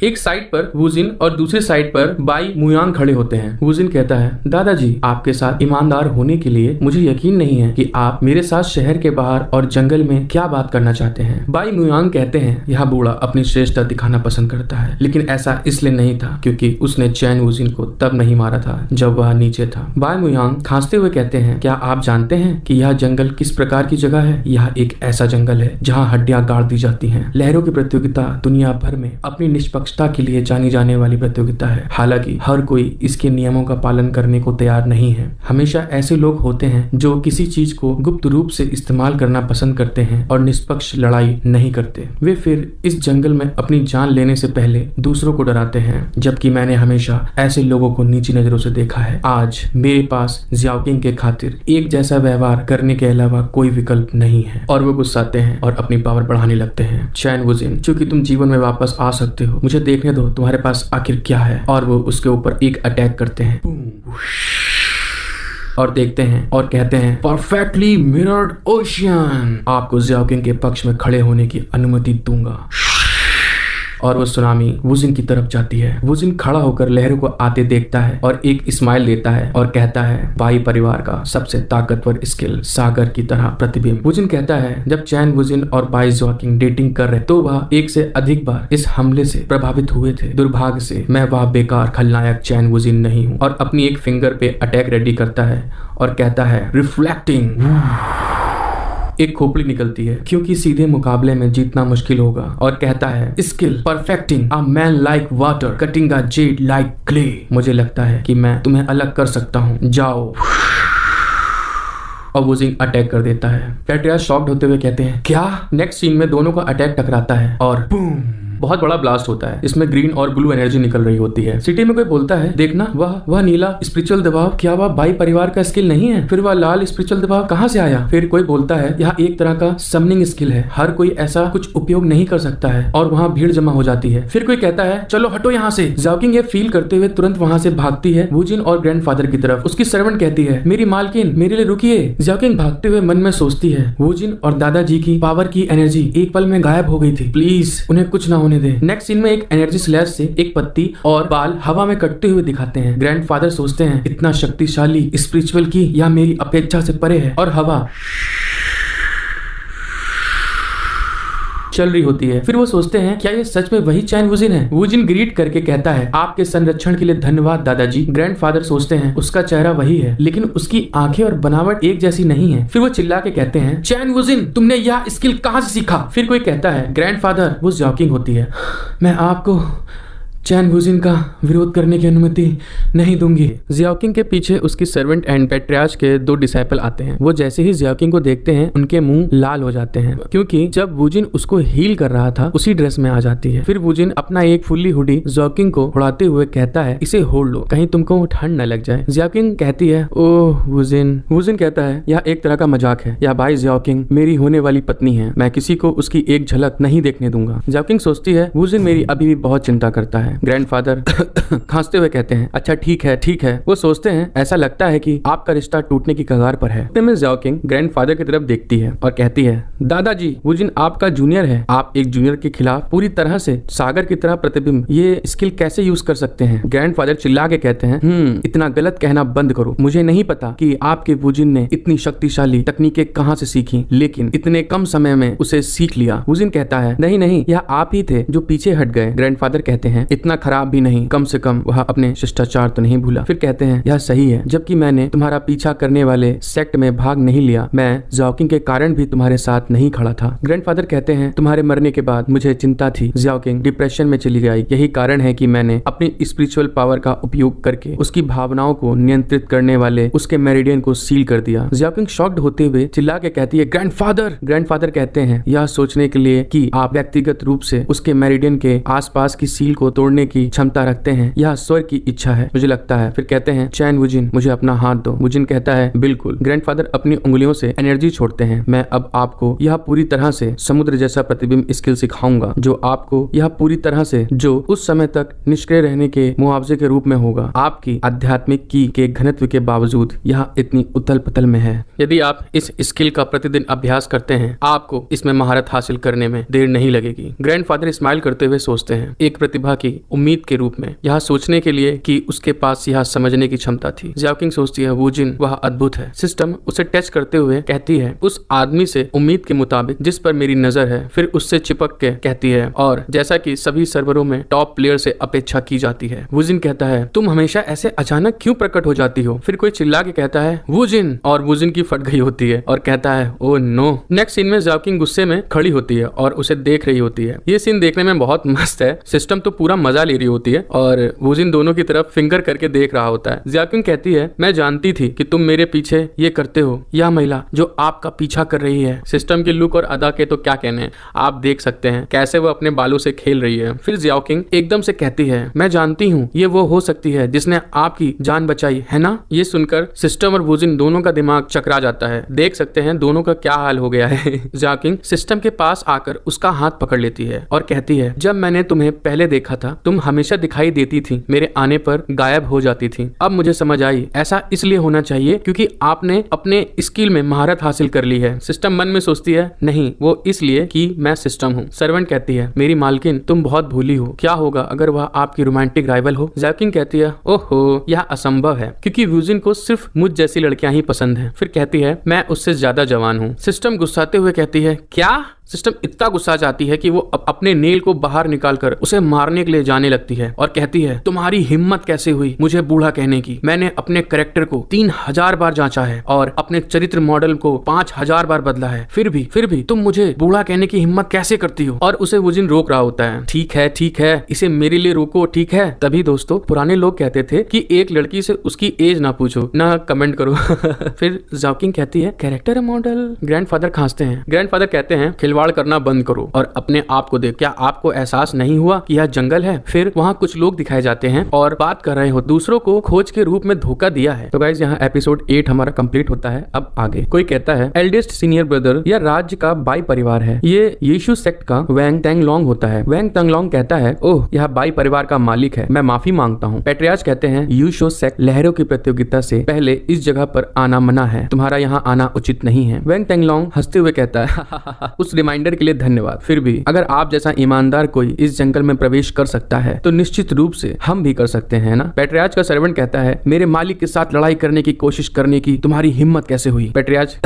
एक साइड पर वुजिन और दूसरी साइड पर बाई मुयांग खड़े होते हैं। वुजिन कहता है, दादाजी आपके साथ ईमानदार होने के लिए मुझे यकीन नहीं है कि आप मेरे साथ शहर के बाहर और जंगल में क्या बात करना चाहते हैं। बाई मुयांग कहते हैं, यह बूढ़ा अपनी श्रेष्ठता दिखाना पसंद करता है, लेकिन ऐसा इसलिए नहीं था क्योंकि उसने चैन वुजिन को तब नहीं मारा था जब वह नीचे था। बाई मुयांग खांसते हुए कहते हैं, क्या आप जानते हैं कि यह जंगल किस प्रकार की जगह है? यह एक ऐसा जंगल है जहाँ हड्डियां गाड़ दी जाती है। लहरों की प्रतियोगिता दुनिया भर में अपनी निष्पक्ष के लिए जानी जाने वाली प्रतियोगिता है। हालांकि हर कोई इसके नियमों का पालन करने को तैयार नहीं है। हमेशा ऐसे लोग होते हैं जो किसी चीज को गुप्त रूप से इस्तेमाल करना पसंद करते हैं और निष्पक्ष लड़ाई नहीं करते। वे फिर इस जंगल में अपनी जान लेने से पहले दूसरों को डराते हैं, जबकि मैंने हमेशा ऐसे लोगों को नीची नजरों से देखा है। आज मेरे पास ज़ाओकिंग के खातिर एक जैसा व्यवहार करने के अलावा कोई विकल्प नहीं है। और वो गुस्साते हैं और अपनी पावर बढ़ाने लगते हैं। चैन वुजिन, चूंकि तुम जीवन में वापस आ सकते हो, मुझे देखने दो तुम्हारे पास आखिर क्या है। और वो उसके ऊपर एक अटैक करते हैं और देखते हैं और कहते हैं, परफेक्टली मिरर्ड ओशियन, आपको ज़ाओकिंग के पक्ष में खड़े होने की अनुमति दूंगा। और वो सुनामी वुजिन की तरफ जाती है। वुजिन खड़ा होकर लहरों को आते देखता है और एक स्माइल देता है और कहता है, बाई परिवार का सबसे ताकतवर स्किल, सागर की तरह प्रतिबिंब। वुजिन कहता है, जब चैन वुजिन और बाई ज़ाओकिंग डेटिंग कर रहे तो वह एक से अधिक बार इस हमले से प्रभावित हुए थे। दुर्भाग्य से मैं वह बेकार खलनायक चैन वुजिन नहीं हूँ। और अपनी एक फिंगर पे अटैक रेडी करता है और कहता है, रिफ्लेक्टिंग। एक खोपड़ी निकलती है क्योंकि सीधे मुकाबले में जीतना मुश्किल होगा। और कहता है, skill perfecting a man like water cutting a Z like clay. मुझे लगता है कि मैं तुम्हें अलग कर सकता हूँ, जाओ। और वुजिन अटैक कर देता है। पेट्रियास शॉक्ड होते हुए कहते हैं, क्या? नेक्स्ट सीन में दोनों का अटैक टकराता है और बूम, बहुत बड़ा ब्लास्ट होता है। इसमें ग्रीन और ब्लू एनर्जी निकल रही होती है। सिटी में कोई बोलता है, देखना वह नीला स्पिरिचुअल दबाव, क्या वह बाई परिवार का स्किल नहीं है? फिर वह लाल स्पिरिचुअल दबाव कहाँ से आया? फिर कोई बोलता है, यह एक तरह का समनिंग स्किल है, हर कोई ऐसा कुछ उपयोग नहीं कर सकता है, और वहाँ भीड़ जमा हो जाती है। फिर कोई कहता है, चलो हटो यहाँ से। ज़ाओकिंग ये फील करते हुए तुरंत वहाँ से भागती है वूजिन और ग्रैंडफादर की तरफ। उसकी सर्वेंट कहती है, मेरी मालकिन, मेरे लिए रुकिए। ज़ाओकिंग भागते हुए मन में सोचती है, वूजिन और दादाजी की पावर की एनर्जी एक पल में गायब हो गई थी, प्लीज उन्हें कुछ ना होने दे। नेक्स्ट सीन में एक एनर्जी स्लैश से एक पत्ती और बाल हवा में कटते हुए दिखाते हैं। ग्रैंडफादर सोचते हैं, इतना शक्तिशाली स्पिरिचुअल की यह मेरी अपेक्षा से परे है, और हवा चल रही होती है। फिर वो सोचते हैं, क्या ये सच में वही चैन वूजिन है? वूजिन ग्रीट करके कहता है, आपके संरक्षण के लिए धन्यवाद दादाजी। ग्रैंडफादर सोचते हैं, उसका चेहरा वही है, लेकिन उसकी आंखें और बनावट एक जैसी नहीं है। फिर वो चिल्ला के कहते हैं, चैन वूजिन, तुमने यह स्किल कहां से सीखा? फिर कोई कहता है, ग्रैंडफादर, वो ज़ाओकिंग होती है, मैं आपको चैन वूजिन का विरोध करने की अनुमति नहीं दूंगी। ज़ाओकिंग के पीछे उसकी सर्वेंट एंड पेट्रियार्च के 2 डिसाइपल आते हैं। वो जैसे ही ज़ाओकिंग को देखते हैं उनके मुंह लाल हो जाते हैं, क्योंकि जब वूजिन उसको हील कर रहा था उसी ड्रेस में आ जाती है। फिर वूजिन अपना एक फुल्ली हुडी ज़ाओकिंग को उड़ाते हुए कहता है, इसे होल्ड लो, कहीं तुमको ठंड न लग जाए। ज़ाओकिंग कहती है, ओह वूजिन। वूजिन कहता है, यह एक तरह का मजाक है, या भाई ज़ाओकिंग मेरी होने वाली पत्नी है, मैं किसी को उसकी एक झलक नहीं देखने दूंगा। ज़ाओकिंग सोचती है, वूजिन मेरी अभी भी बहुत चिंता करता है। ग्रैंडफादर खांसते हुए कहते हैं, अच्छा ठीक है ठीक है। वो सोचते हैं, ऐसा लगता है कि आपका रिश्ता टूटने की कगार पर है। इतने में ज़ाओकिंग ग्रैंडफादर की तरफ देखती है और कहती है, दादाजी, वूजिन आपका जूनियर है, आप एक जूनियर के खिलाफ पूरी तरह से सागर की तरह प्रतिबिंब ये स्किल कैसे यूज कर सकते हैं? ग्रैंडफादर चिल्ला के कहते हैं, इतना गलत कहना बंद करो। मुझे नहीं पता कि आपके वूजिन ने इतनी शक्तिशाली तकनीकें कहाँ से सीखी, लेकिन इतने कम समय में उसे सीख लिया। वूजिन कहता है, नहीं नहीं, यह आप ही थे जो पीछे हट गए। ग्रैंडफादर कहते हैं, इतना खराब भी नहीं, कम से कम वह अपने शिष्टाचार तो नहीं भूला। फिर कहते हैं, यह सही है, जबकि मैंने तुम्हारा पीछा करने वाले सेक्ट में भाग नहीं लिया, मैं ज़ाओकिंग के कारण भी तुम्हारे साथ नहीं खड़ा था। ग्रैंडफादर कहते हैं, तुम्हारे मरने के बाद मुझे चिंता थी, ज़ाओकिंग डिप्रेशन में चली गई, यही कारण है कि मैंने अपनी स्पिरिचुअल पावर का उपयोग करके उसकी भावनाओं को नियंत्रित करने वाले उसके मेरिडियन को सील कर दिया। ज़ाओकिंग शॉक्ड होते हुए चिल्ला के कहती है, ग्रैंडफादर। ग्रैंडफादर कहते हैं, यह सोचने के लिए कि आप व्यक्तिगत रूप से उसके मेरिडियन के आसपास की सील को तोड़ने की क्षमता रखते हैं, यह स्वर की इच्छा है, मुझे लगता है। फिर कहते हैं, चैन वूजिन, मुझे अपना हाथ दो। वूजिन कहता है, बिल्कुल। ग्रैंडफादर अपनी उंगलियों से एनर्जी छोड़ते हैं, मैं अब आपको यह पूरी तरह से समुद्र जैसा प्रतिबिंब स्किल सिखाऊंगा, जो आपको यह पूरी तरह से, जो उस समय तक निष्क्रिय रहने के मुआवजे के रूप में होगा, आपकी आध्यात्मिक की के घनत्व के बावजूद यह इतनी उथल पुथल में है। यदि आप इस स्किल का प्रतिदिन अभ्यास करते हैं, आपको इसमें महारत हासिल करने में देर नहीं लगेगी। ग्रैंडफादर स्माइल करते हुए सोचते हैं, एक प्रतिभा की उम्मीद के रूप में, यह सोचने के लिए कि उसके पास यह समझने की क्षमता थी। ज़ाओकिंग सोचती है, वूजिन वह अद्भुत है। सिस्टम उसे टच करते हुए कहती है, उस आदमी से उम्मीद के मुताबिक जिस पर मेरी नजर है। फिर उससे चिपक के कहती है, और जैसा कि सभी सर्वरों में टॉप प्लेयर से अपेक्षा की जाती है। वूजिन कहता है, तुम हमेशा ऐसे अचानक क्यों प्रकट हो जाती हो? फिर कोई चिल्ला के कहता है, वूजिन, और वूजिन की फट गई होती है और कहता है, ओ नो। नेक्स्ट सीन में ज़ाओकिंग गुस्से में खड़ी होती है और उसे देख रही होती है। ये सीन देखने में बहुत मस्त है। सिस्टम तो पूरा मजा ले रही होती है और वूजिन दोनों की तरफ फिंगर करके देख रहा होता है। ज़ाओकिंग कहती है, मैं जानती थी कि तुम मेरे पीछे ये करते हो। यह महिला जो आपका पीछा कर रही है, सिस्टम की लुक और अदा के तो क्या कहने, आप देख सकते हैं कैसे वो अपने बालों से खेल रही है। फिर ज़ाओकिंग एकदम से कहती है, मैं जानती हूँ ये वो हो सकती है जिसने आपकी जान बचाई है ना। ये सुनकर सिस्टम और वूजिन दोनों का दिमाग चकरा जाता है। देख सकते हैं दोनों का क्या हाल हो गया है। ज़ाओकिंग सिस्टम के पास आकर उसका हाथ पकड़ लेती है और कहती है, जब मैंने तुम्हें पहले देखा था तुम हमेशा दिखाई देती थी, मेरे आने पर गायब हो जाती थी। अब मुझे समझ आई, ऐसा इसलिए होना चाहिए क्योंकि आपने अपने स्किल में महारत हासिल कर ली है। सिस्टम मन में सोचती है, नहीं, वो इसलिए कि मैं सिस्टम हूँ। सर्वेंट कहती है, मेरी मालकिन, तुम बहुत भूली हो, क्या होगा अगर वह आपकी रोमांटिक राइवल हो? ज़ाओकिंग कहती है, ओहो, यह असंभव है क्योंकि वूजिन को सिर्फ मुझ जैसी लड़कियां ही पसंद है। फिर कहती है, मैं उससे ज्यादा जवान हूँ। सिस्टम गुस्साते हुए कहती है, क्या? सिस्टम इतना गुस्सा जाती है कि वो अपने नेल को बाहर निकालकर उसे मारने के लिए जाने लगती है और कहती है, तुम्हारी हिम्मत कैसे हुई मुझे बूढ़ा कहने की? मैंने अपने कैरेक्टर को 3000 बार जांचा है और अपने चरित्र मॉडल को 5000 बार बदला है, फिर भी तुम मुझे बूढ़ा कहने की हिम्मत कैसे करती हो? और उसे वूजिन रोक रहा होता है। ठीक है, इसे मेरे लिए रोको, ठीक है? तभी दोस्तों पुराने लोग कहते थे कि एक लड़की से उसकी एज ना पूछो, ना कमेंट करो। फिर ज़ाओकिंग कहती है, कैरेक्टर मॉडल? ग्रैंडफादर खांसते हैं। ग्रैंडफादर कहते हैं, खिलवाड़ खिलवाड़ करना बंद करो और अपने आप को देख। क्या आपको एहसास नहीं हुआ कि यह जंगल है? फिर वहाँ कुछ लोग दिखाए जाते हैं और बात कर रहे हो, दूसरों को खोज के रूप में धोखा दिया है। तो गाइस यहाँ एपिसोड 8 हमारा कंप्लीट होता है। अब आगे कोई कहता है एल्डेस्ट सीनियर ब्रदर या राज्य का बाई परिवार है, ये यीशु सेक्ट का वैंग टैंगलोंग होता है। वैंग टैंगलोंग कहता है ओह यह बाई परिवार का मालिक है, मैं माफी मांगता हूँ। पेट्रियार्च कहते हैं यीशु सेक्ट लहरों की प्रतियोगिता से पहले इस जगह पर आना मना है, तुम्हारा यहाँ आना उचित नहीं है। वैंग टैंगलोंग हंसते हुए कहता है उस रिमाइंडर के लिए धन्यवाद। फिर भी अगर आप जैसा ईमानदार कोई इस जंगल में प्रवेश कर सकता है तो निश्चित रूप से हम भी कर सकते हैं ना। पेट्रियार्च का सर्वेंट कहता है मेरे मालिक के साथ लड़ाई करने की कोशिश करने की तुम्हारी हिम्मत कैसे हुई? पेट्रियार्च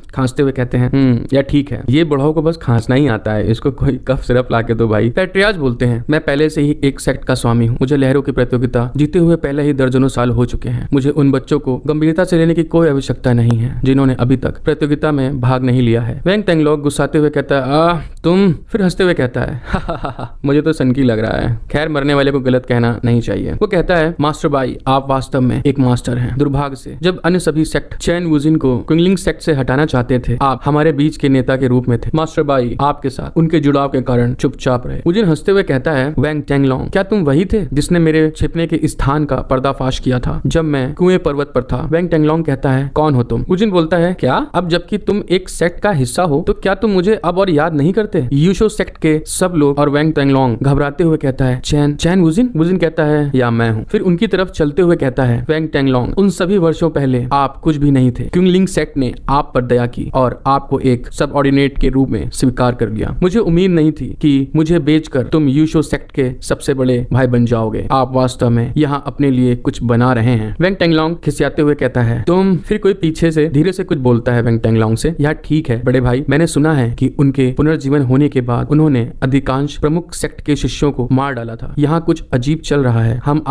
खांसते हुए कहते हैं या ठीक है, ये बुढ़ाओ को बस खांसना ही आता है, इसको कोई कफ सिरप ला के दो भाई। पेट्रियार्च बोलते हैं मैं पहले से ही एक सेक्ट का स्वामी हूँ, मुझे लहरों की प्रतियोगिता जीते हुए पहले ही दर्जनों साल हो चुके हैं। मुझे उन बच्चों को गंभीरता से लेने की कोई आवश्यकता नहीं है जिन्होंने अभी तक प्रतियोगिता में भाग नहीं लिया है। वैंग टैंगलोंग गुस्साते हुए कहता है तुम, फिर हंसते हुए कहता है मुझे तो सनकी लग रहा है। खैर मरने वाले को गलत कहना नहीं चाहिए। वो कहता है मास्टर बाई आप वास्तव में एक मास्टर हैं। दुर्भाग्य से जब अन्य सभी सेक्ट चैन वुजिन को क्विंगलिंग सेक्ट से हटाना चाहते थे, आप हमारे बीच के नेता के रूप में थे। मास्टर बाई आपके साथ उनके जुड़ाव के कारण चुपचाप रहे। वुजिन हंसते हुए कहता है वैंग टैंगलोंग क्या तुम वही थे जिसने मेरे छिपने के स्थान का पर्दाफाश किया था जब मैं कुएं पर्वत पर था? वैंग टैंगलोंग कहता है कौन हो तुम? वुजिन बोलता है क्या अब जबकि तुम एक सेक्ट का हिस्सा हो तो क्या तुम मुझे अब और याद नहीं करते? यीशु सेक्ट के सब लोग। और वैंग टैंगलोंग घबराते हुए कहता है चैन वुजिन? वुजिन कहता है या मैं हूँ। फिर उनकी तरफ चलते हुए कहता है वैंग टैंगलोंग उन सभी वर्षों पहले आप कुछ भी नहीं थे। क्विंगलिंग सेक्ट ने आप पर दया की और आपको एक सबऑर्डिनेट के रूप में स्वीकार कर लिया। मुझे उम्मीद नहीं थी कि मुझे बेचकर तुम यीशु सेक्ट के सबसे बड़े भाई बन जाओगे। आप वास्तव में यहाँ अपने लिए कुछ बना रहे हैं। वैंग टैंगलोंग खिसियाते हुए कहता है तुम। फिर कोई पीछे से धीरे से कुछ बोलता है वैंग टैंगलोंग से यार ठीक है बड़े भाई, मैंने सुना है कि उनके पुनर्जीवन होने के बाद उन्होंने अधिकांश प्रमुख सेक्ट के शिष्यों को मार डाला था। यहाँ कुछ अजीब चल रहा है। हम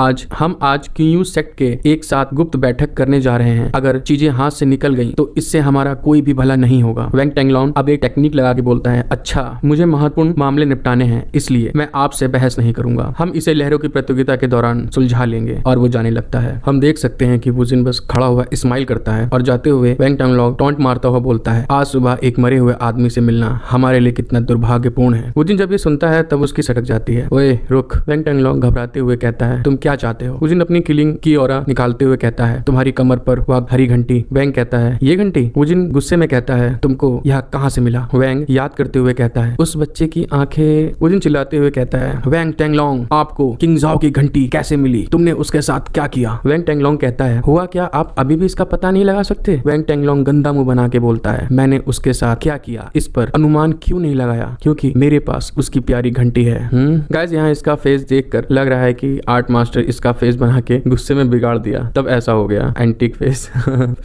आज क्यू सेक्ट के एक साथ गुप्त बैठक करने जा रहे हैं। अगर चीजें हाथ से निकल गई तो इससे हमारा कोई भी भला नहीं होगा। वैंग टैंगलोंग अब एक टेक्निक लगा के बोलता है अच्छा मुझे महत्वपूर्ण मामले निपटाने हैं इसलिए मैं आपसे बहस नहीं करूंगा, हम इसे लहरों की प्रतियोगिता के दौरान सुलझा लेंगे। और वो जाने लगता है। हम देख सकते हैं कि वुजिन बस खड़ा हुआ स्माइल करता है और जाते हुए वैंग टैंगलोंग टॉन्ट मारता हुआ बोलता है आज सुबह एक मरे हुए आदमी से मिलना हमारे लिए कितना दुर्भाग्यपूर्ण है। वुजिन जब ये सुनता है तब उसकी सटक जाती है। ओए रुक। वैंग टैंगलोंग घबराते हुए कहता है तुम क्या चाहते हो? वुजिन अपनी किलिंग की ओरा निकालते हुए कहता है तुम्हारी कमर पर वह हरी घंटी। वैंग कहता है ये घंटी? वुजिन गुस्से में कहता है तुमको यह कहाँ से मिला? वैंग याद करते हुए कहता है उस बच्चे की आंखें। वुजिन चिल्लाते हुए कहता है वैंग टैंगलोंग आपको किंगजाओ की घंटी कैसे मिली? तुमने उसके साथ क्या किया? वैंग टैंगलोंग कहता है हुआ क्या, आप अभी भी इसका पता नहीं लगा सकते? वैंग टैंगलोंग गंदा मुंह बना के बोलता है मैंने उसके साथ क्या किया इस पर अनुमान क्यों नहीं लगाया, क्योंकि मेरे पास उसकी प्यारी घंटी है। गाइस यहाँ इसका फेस देखकर लग रहा है कि आर्ट मास्टर इसका फेस बना के गुस्से में बिगाड़ दिया, तब ऐसा हो गया एंटीक फेस।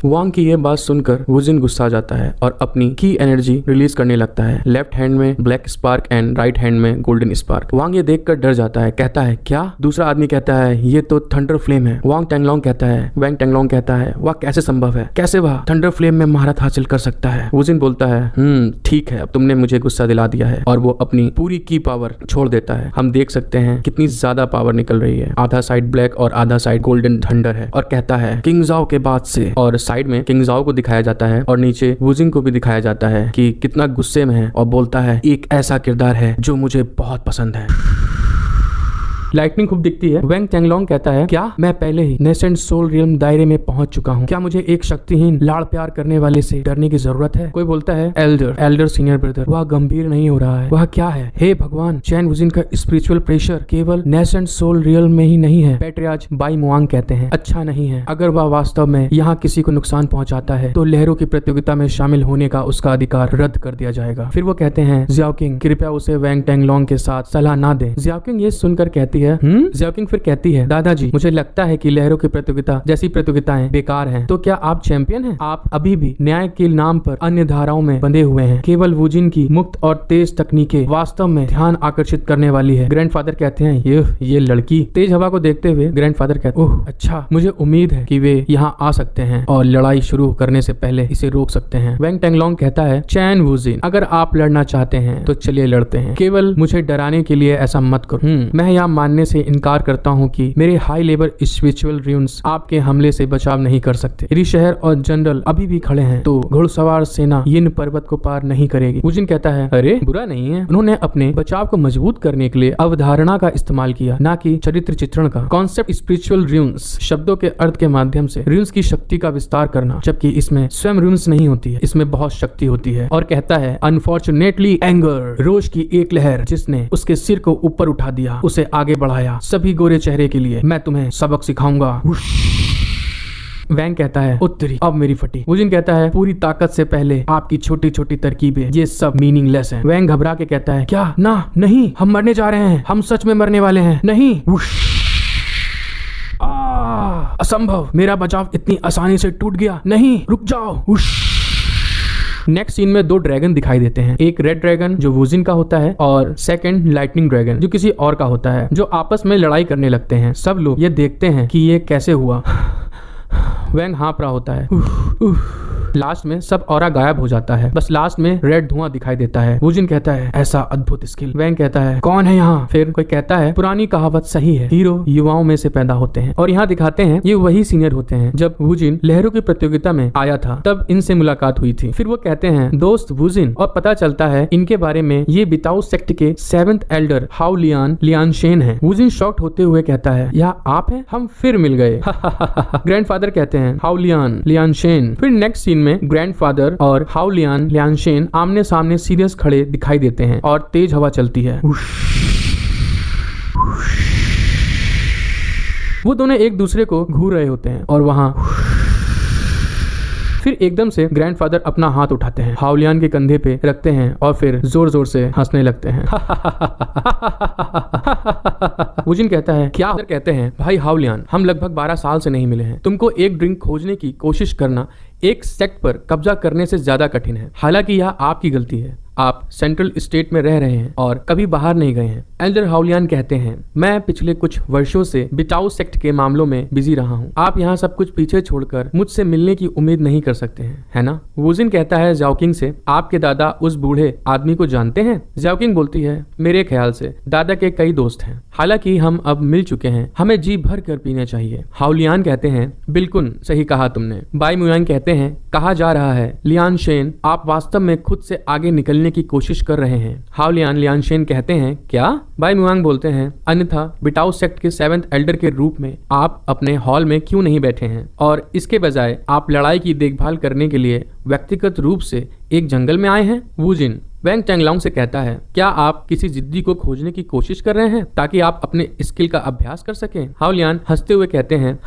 वांग की ये बात सुनकर वुजिन गुस्सा जाता है और अपनी की एनर्जी रिलीज करने लगता है। लेफ्ट हैंड में black spark and right hand में गोल्डन स्पार्क। वांग ये देखकर डर जाता है, कहता है क्या? दूसरा आदमी कहता है ये तो थंडर फ्लेम है। वैंग टैंगलोंग कहता है वह कैसे संभव है, कैसे वह थंडर फ्लेम में महारत हासिल कर सकता है? वुजिन बोलता है ठीक है अब तुमने मुझे गुस्सा दिला दिया है। और वो अपनी पूरी की पावर छोड़ देता है। हम देख सकते हैं कितनी ज्यादा पावर निकल रही है। आधा साइड ब्लैक और आधा साइड गोल्डन थंडर है। और कहता है किंगजाओ के बाद से, और साइड में किंगजाओ को दिखाया जाता है और नीचे वुजिन को भी दिखाया जाता है कि कितना गुस्से में है और बोलता है एक ऐसा किरदार है जो मुझे बहुत पसंद है। लाइटनिंग खूब दिखती है। वैंग टैंगलोंग कहता है क्या मैं पहले ही नेसेंट सोल रियल्म दायरे में पहुंच चुका हूँ? क्या मुझे एक शक्तिहीन लाड़ प्यार करने वाले से डरने की जरूरत है? कोई बोलता है एल्डर सीनियर ब्रदर वह गंभीर नहीं हो रहा है। वह क्या है? हे भगवान, चैन वुजिन का स्पिरिचुअल प्रेशर केवल नेसेंट सोल रियल्म में ही नहीं है। पेट्रियार्च बाई मुआंग कहते हैं अच्छा नहीं है। अगर वह वास्तव में यहाँ किसी को नुकसान पहुंचाता है तो लहरों की प्रतियोगिता में शामिल होने का उसका अधिकार रद्द कर दिया जाएगा। फिर वो कहते हैं ज़ियाओकिंग कृपया उसे वैंग टैंगलोंग के साथ सलाह ना दे। ज़ियाओकिंग ये सुनकर कहती है ज़ियाओकिंग फिर कहती है दादाजी मुझे लगता है कि लहरों की प्रतियोगिता जैसी प्रतियोगिताएं बेकार हैं। तो क्या आप चैंपियन हैं? आप अभी भी न्याय के नाम पर अन्य धाराओं में बंधे हुए हैं। केवल वुजिन की मुक्त और तेज तकनीकें वास्तव में ध्यान आकर्षित करने वाली है। ग्रैंडफादर कहते हैं ये लड़की। तेज हवा को देखते हुए ग्रैंडफादर कहते हैं ओह अच्छा, मुझे उम्मीद है कि वे यहाँ आ सकते हैं और लड़ाई शुरू करने से पहले इसे रोक सकते हैं। वैंग टैंगलोंग कहता है चैन वुजिन अगर आप लड़ना चाहते हैं तो चलिए लड़ते हैं, केवल मुझे डराने के लिए ऐसा मत करो। मैं यहाँ मानने मानने से इनकार करता हूँ कि मेरे हाई लेवल स्पिरिचुअल र्यून्स आपके हमले से बचाव नहीं कर सकते। यदि शहर और जनरल अभी भी खड़े हैं तो घुड़सवार सेना यिन पर्वत को पार नहीं करेगी। वुजिन कहता है, अरे बुरा नहीं है। उन्होंने अपने बचाव को मजबूत करने के लिए अवधारणा का इस्तेमाल किया, ना कि चरित्र चित्रण का। कॉन्सेप्ट स्पिरिचुअल र्यून्स, शब्दों के अर्थ के माध्यम से र्यून्स की शक्ति का विस्तार करना, जबकि इसमें स्वयं र्यून्स नहीं होती है, इसमें बहुत शक्ति होती है। और कहता है, अनफॉर्चुनेटली एंगर, रोष की एक लहर जिसने उसके सिर को ऊपर उठा दिया, उसे आगे बढ़ाया। सभी गोरे चेहरे के लिए मैं तुम्हें सबक सिखाऊंगा। वैंग कहता है, उत्तरी अब मेरी फटी। वुजिन कहता है, पूरी ताकत से पहले आपकी छोटी छोटी तरकीबें, ये सब मीनिंगलेस हैं। वैंग घबरा के कहता है, क्या? ना, नहीं, हम मरने जा रहे हैं, हम सच में मरने वाले हैं। नहीं। असंभव, मेरा बचाव इतनी आसानी से टूट गया। नहीं, रुक जाओ। नेक्स्ट सीन में दो ड्रैगन दिखाई देते हैं, एक रेड ड्रैगन जो वुजिन का होता है और सेकंड लाइटनिंग ड्रैगन जो किसी और का होता है, जो आपस में लड़ाई करने लगते हैं। सब लोग ये देखते हैं कि ये कैसे हुआ। वैंग हाँफ रहा होता है। लास्ट में सब ऑरा गायब हो जाता है, बस लास्ट में रेड धुआं दिखाई देता है। वुजिन कहता है, ऐसा अद्भुत स्किल। वैंग कहता है, कौन है यहाँ? फिर कोई कहता है, पुरानी कहावत सही है, हीरो युवाओं में से पैदा होते हैं। और यहाँ दिखाते हैं ये वही सीनियर होते हैं। जब वुजिन लहरों की प्रतियोगिता में आया था तब इनसे मुलाकात हुई थी। फिर वो कहते हैं, दोस्त वुजिन, और पता चलता है इनके बारे में ये बिताओ सेक्ट के 7th एल्डर हाउ लियानशेन है। वुजिन शॉक्ड होते हुए कहता है, यह आप हैं? हम फिर मिल गए। ग्रैंडफादर कहते हैं, हाउ लियानशेन। फिर नेक्स्ट सीन में ग्रैंडफादर और हाउ लियानशेन आमने सामने सीरियस खड़े दिखाई देते हैं और तेज हवा चलती है। वो दोनों एक दूसरे को घूर रहे होते हैं और वहां फिर एकदम से ग्रैंडफादर अपना हाथ उठाते हैं, हाउलियान के कंधे पे रखते हैं और फिर जोर जोर से हंसने लगते हैं। वुजिन कहता है, क्या? कहते हैं, भाई हाउलियान, हम लगभग 12 साल से नहीं मिले हैं। तुमको एक ड्रिंक खोजने की कोशिश करना एक सेक्ट पर कब्जा करने से ज्यादा कठिन है। हालांकि यह आपकी गलती है, आप सेंट्रल स्टेट में रह रहे हैं और कभी बाहर नहीं गए हैं। एल्डर हाउलियान कहते हैं, मैं पिछले कुछ वर्षों से बिटाओ सेक्ट के मामलों में बिजी रहा हूँ। आप यहाँ सब कुछ पीछे छोड़कर मुझसे मिलने की उम्मीद नहीं कर सकते हैं, है ना? वुजिन कहता है जाओकिंग से, आपके दादा उस बूढ़े आदमी को जानते हैं? जाओकिंग बोलती है, मेरे ख्याल से दादा के कई दोस्त हैं, हालांकि हम अब मिल चुके हैं, हमें जी भर कर पीने चाहिए। हाउलियान कहते हैं, बिल्कुल सही कहा तुमने। बाई मुयांग कहते हैं, कहा जा रहा है लियानशेन आप वास्तव में खुद से आगे निकलने की कोशिश कर रहे हैं। हाउलियान लियानशेन कहते हैं, क्या? बाई मुयांग बोलते हैं, अन्यथा बिटाओ सेक्ट के 7th एल्डर के रूप में आप अपने हॉल में क्यों नहीं बैठे हैं और इसके बजाय आप लड़ाई की देखभाल करने के लिए व्यक्तिगत रूप से एक जंगल में आए हैं? वुजिन वैंग चैंगलांग से कहता है, क्या आप किसी जिद्दी को खोजने की कोशिश कर रहे हैं ताकि आप अपने स्किल का अभ्यास कर सकें? हाउलियान हंसते हुए कहते हैं,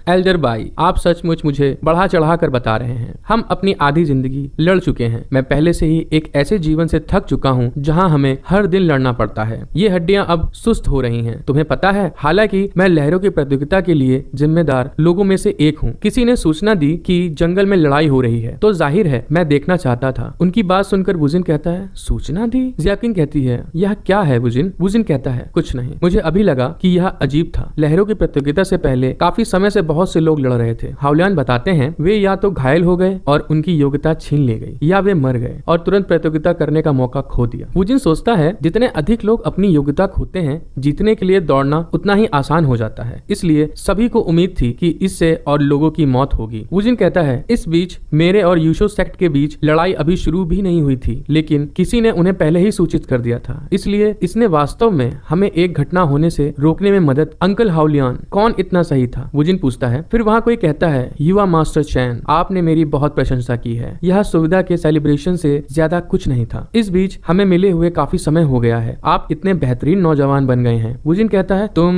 एल्डर बाई, आप सचमुच मुझे बढ़ा चढ़ा कर बता रहे हैं। हम अपनी आधी जिंदगी लड़ चुके हैं। मैं पहले से ही एक ऐसे जीवन से थक चुका हूँ जहाँ हमें हर दिन लड़ना पड़ता है। ये हड्डियाँ अब सुस्त हो रही हैं, तुम्हें पता है? हालांकि मैं लहरों की प्रतियोगिता के लिए जिम्मेदार लोगों में से एक हूँ। किसी ने सूचना दी कि जंगल में लड़ाई हो रही है, तो जाहिर है मैं देखना चाहता था। उनकी बात सुनकर वुजिन कहता है, सूचना दी? जाकिंग कहती है, यह क्या है वुजिन? वुजिन कहता है, कुछ नहीं, मुझे अभी लगा कि यह अजीब था। लहरों की प्रतियोगिता से पहले काफी समय से बहुत से लोग लड़ रहे थे। हाउलियान बताते हैं, वे या तो घायल हो गए और उनकी योग्यता छीन ली गई, या वे मर गए और तुरंत प्रतियोगिता करने का मौका खो दिया। वुजिन सोचता है, जितने अधिक लोग अपनी योग्यता खोते हैं, जीतने के लिए दौड़ना उतना ही आसान हो जाता है। इसलिए सभी को उम्मीद थी कि इससे और लोगों की मौत होगी। वुजिन कहता है, इस बीच मेरे और यूशो सेक्ट के बीच लड़ाई अभी शुरू भी नहीं हुई थी, लेकिन किसी ने उन्हें पहले ही सूचित कर दिया था। इसलिए इसने वास्तव में हमें एक घटना होने से रोकने में मदद। अंकल हाउलियान, कौन इतना सही था? वुजिन पूछता है। फिर वहाँ कोई कहता है, युवा मास्टर चैन, आपने मेरी बहुत प्रशंसा की है। यह सुविधा के सेलिब्रेशन से ज्यादा कुछ नहीं था। इस बीच हमें मिले हुए काफी समय हो गया है। आप इतने बेहतरीन नौजवान बन गए हैं। वुजिन कहता है, तुम?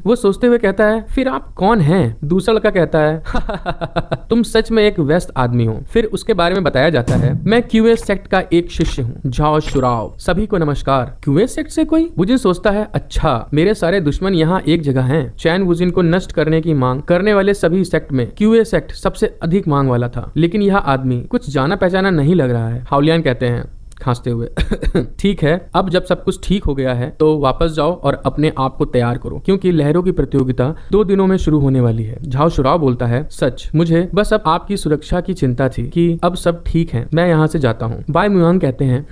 वो सोचते हुए कहता है, फिर आप कौन हैं? दूसरा लड़का कहता है, तुम सच में एक व्यस्त आदमी हो। फिर उसके बारे में बताया जाता है, मैं क्यूए सेक्ट का एक शिष्य हूँ, झाओ शुराव। सभी को नमस्कार। क्यूए सेक्ट से कोई? वुजिन सोचता है, अच्छा, मेरे सारे दुश्मन यहाँ एक जगह हैं। चैन वुजिन को नष्ट करने की मांग करने वाले सभी सेक्ट में क्यूए सेक्ट सबसे अधिक मांग वाला था, लेकिन यह आदमी कुछ जाना पहचाना नहीं लग रहा है। हाउलियान कहते हैं, खांसते हुए। ठीक है, अब जब सब कुछ ठीक हो गया है तो वापस जाओ और अपने आप को तैयार करो, क्योंकि लहरों की प्रतियोगिता 2 दिनों में शुरू होने वाली है। झाओ शुराव बोलता है, सच, मुझे बस अब आपकी सुरक्षा की चिंता थी कि अब सब ठीक है, मैं यहाँ से जाता हूँ। बाय मुयांग कहते हैं,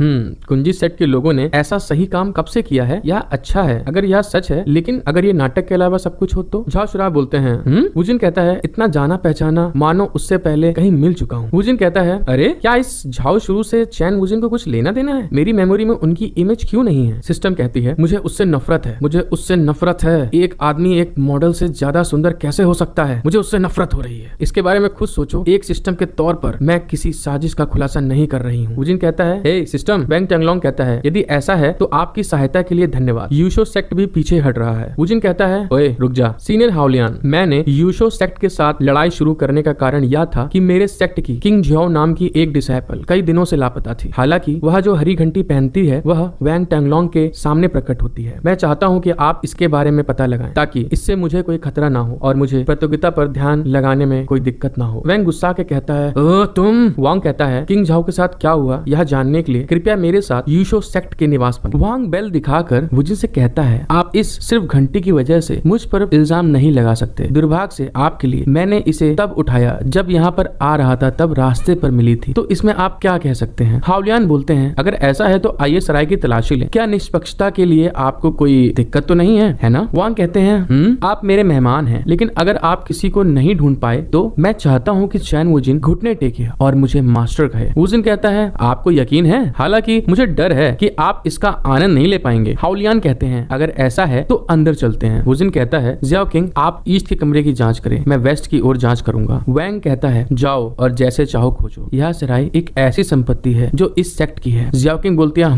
कुंजी सेट के लोगों ने ऐसा सही काम कब से किया है? यह अच्छा है अगर यह सच है, लेकिन अगर ये नाटक के अलावा सब कुछ हो तो? झाओ शुराव बोलते हैं, वुजिन कहता है, इतना जाना पहचाना मानो उससे पहले कहीं मिल चुका हूँ। वुजिन कहता है, अरे क्या इस झाओ शुरू से चैन वुजिन को कुछ लेना देना है? मेरी मेमोरी में उनकी इमेज क्यों नहीं है? सिस्टम कहती है, मुझे उससे नफरत है, मुझे उससे नफरत है। एक आदमी एक मॉडल से ज्यादा सुंदर कैसे हो सकता है? मुझे उससे नफरत हो रही है। इसके बारे में खुद सोचो। एक सिस्टम के तौर पर मैं किसी साजिश का खुलासा नहीं कर रही हूँ। वुजिन कहता है, हे सिस्टम। वेंग टेंगलोंग कहता है, यदि ऐसा है तो आपकी सहायता के लिए धन्यवाद। यूशो सेक्ट भी पीछे हट रहा है। वुजिन कहता है, ओए रुक जा सीनियर हाओलियान, मैंने यूशो सेक्ट के साथ लड़ाई शुरू करने का कारण यह था कि मेरे सेक्ट की किंग झाओ नाम की एक डिसाइपल कई दिनों से लापता थी। हालांकि वह जो हरी घंटी पहनती है वह वेंग टेंगलोंग के सामने प्रकट होती है। मैं चाहता हूँ कि आप इसके बारे में पता लगाएं ताकि इससे मुझे कोई खतरा ना हो और मुझे प्रतियोगिता पर ध्यान लगाने में कोई दिक्कत ना हो। वेंग गुस्सा के कहता है, ओ तुम। वांग कहता है, किंग झाओ के साथ क्या हुआ यह जानने के लिए कृपया मेरे साथ यूशो सेक्ट के निवास पर। वांग बेल दिखाकर वुजिन से कहता है, आप इस सिर्फ घंटी की वजह से मुझ पर इल्जाम नहीं लगा सकते। दुर्भाग्य से आपके लिए मैंने इसे तब उठाया जब यहाँ पर आ रहा था, तब रास्ते पर मिली थी, तो इसमें आप क्या कह सकते हैं? हाओलियान बोलते हैं, अगर ऐसा है तो आइए सराय की तलाशी लें। क्या निष्पक्षता के लिए आपको कोई दिक्कत तो नहीं है ना? वांग कहते हैं, आप मेरे मेहमान हैं, लेकिन अगर आप किसी को नहीं ढूंढ पाए तो मैं चाहता हूँ कि चैन वुजिन घुटने टेके और मुझे मास्टर कहे। वुजिन कहता है, आपको यकीन है? हालांकि मुझे डर है कि आप इसका आनंद नहीं ले पाएंगे। हाओलियान कहते हैं, अगर ऐसा है तो अंदर चलते हैं। वुजिन कहता है, ज़ियाओ किंग आप ईस्ट के कमरे की जांच करें, मैं वेस्ट की ओर जांच करूंगा। वैंग कहता है, जाओ और जैसे चाहो खोजो, यह सराय एक ऐसी संपत्ति है जो इस सेक्ट की है। ज़ियाओ किंग बोलती है,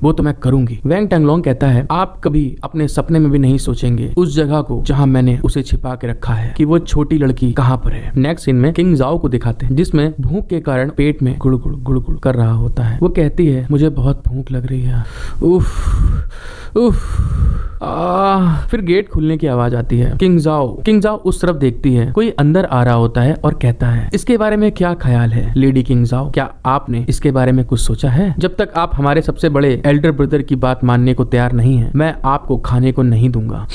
वो तो मैं करूंगी। वैंग टेंगलोंग कहता है, आप कभी अपने सपने में भी नहीं सोचेंगे उस जगह को जहाँ मैंने उसे छिपा के रखा है कि वो छोटी लड़की कहाँ पर है। नेक्स्ट सीन में किंग झाओ को दिखाते हैं, जिसमें भूख के कारण पेट में गुड़गुड़ गुड़गुड़ कर रहा होता है। वो कहती है, मुझे बहुत भूख लग रही है। उफ उफ। फिर गेट खुलने की आवाज आती है। किंग झाओ उस तरफ देखती है, कोई अंदर आ रहा होता है और कहता है, इसके बारे में क्या ख्याल है लेडी किंग झाओ? क्या आपने इसके बारे में कुछ सोचा है? जब तक आप हमारे सबसे बड़े एल्डर ब्रदर की बात मानने को तैयार नहीं है, मैं आपको खाने को नहीं दूंगा।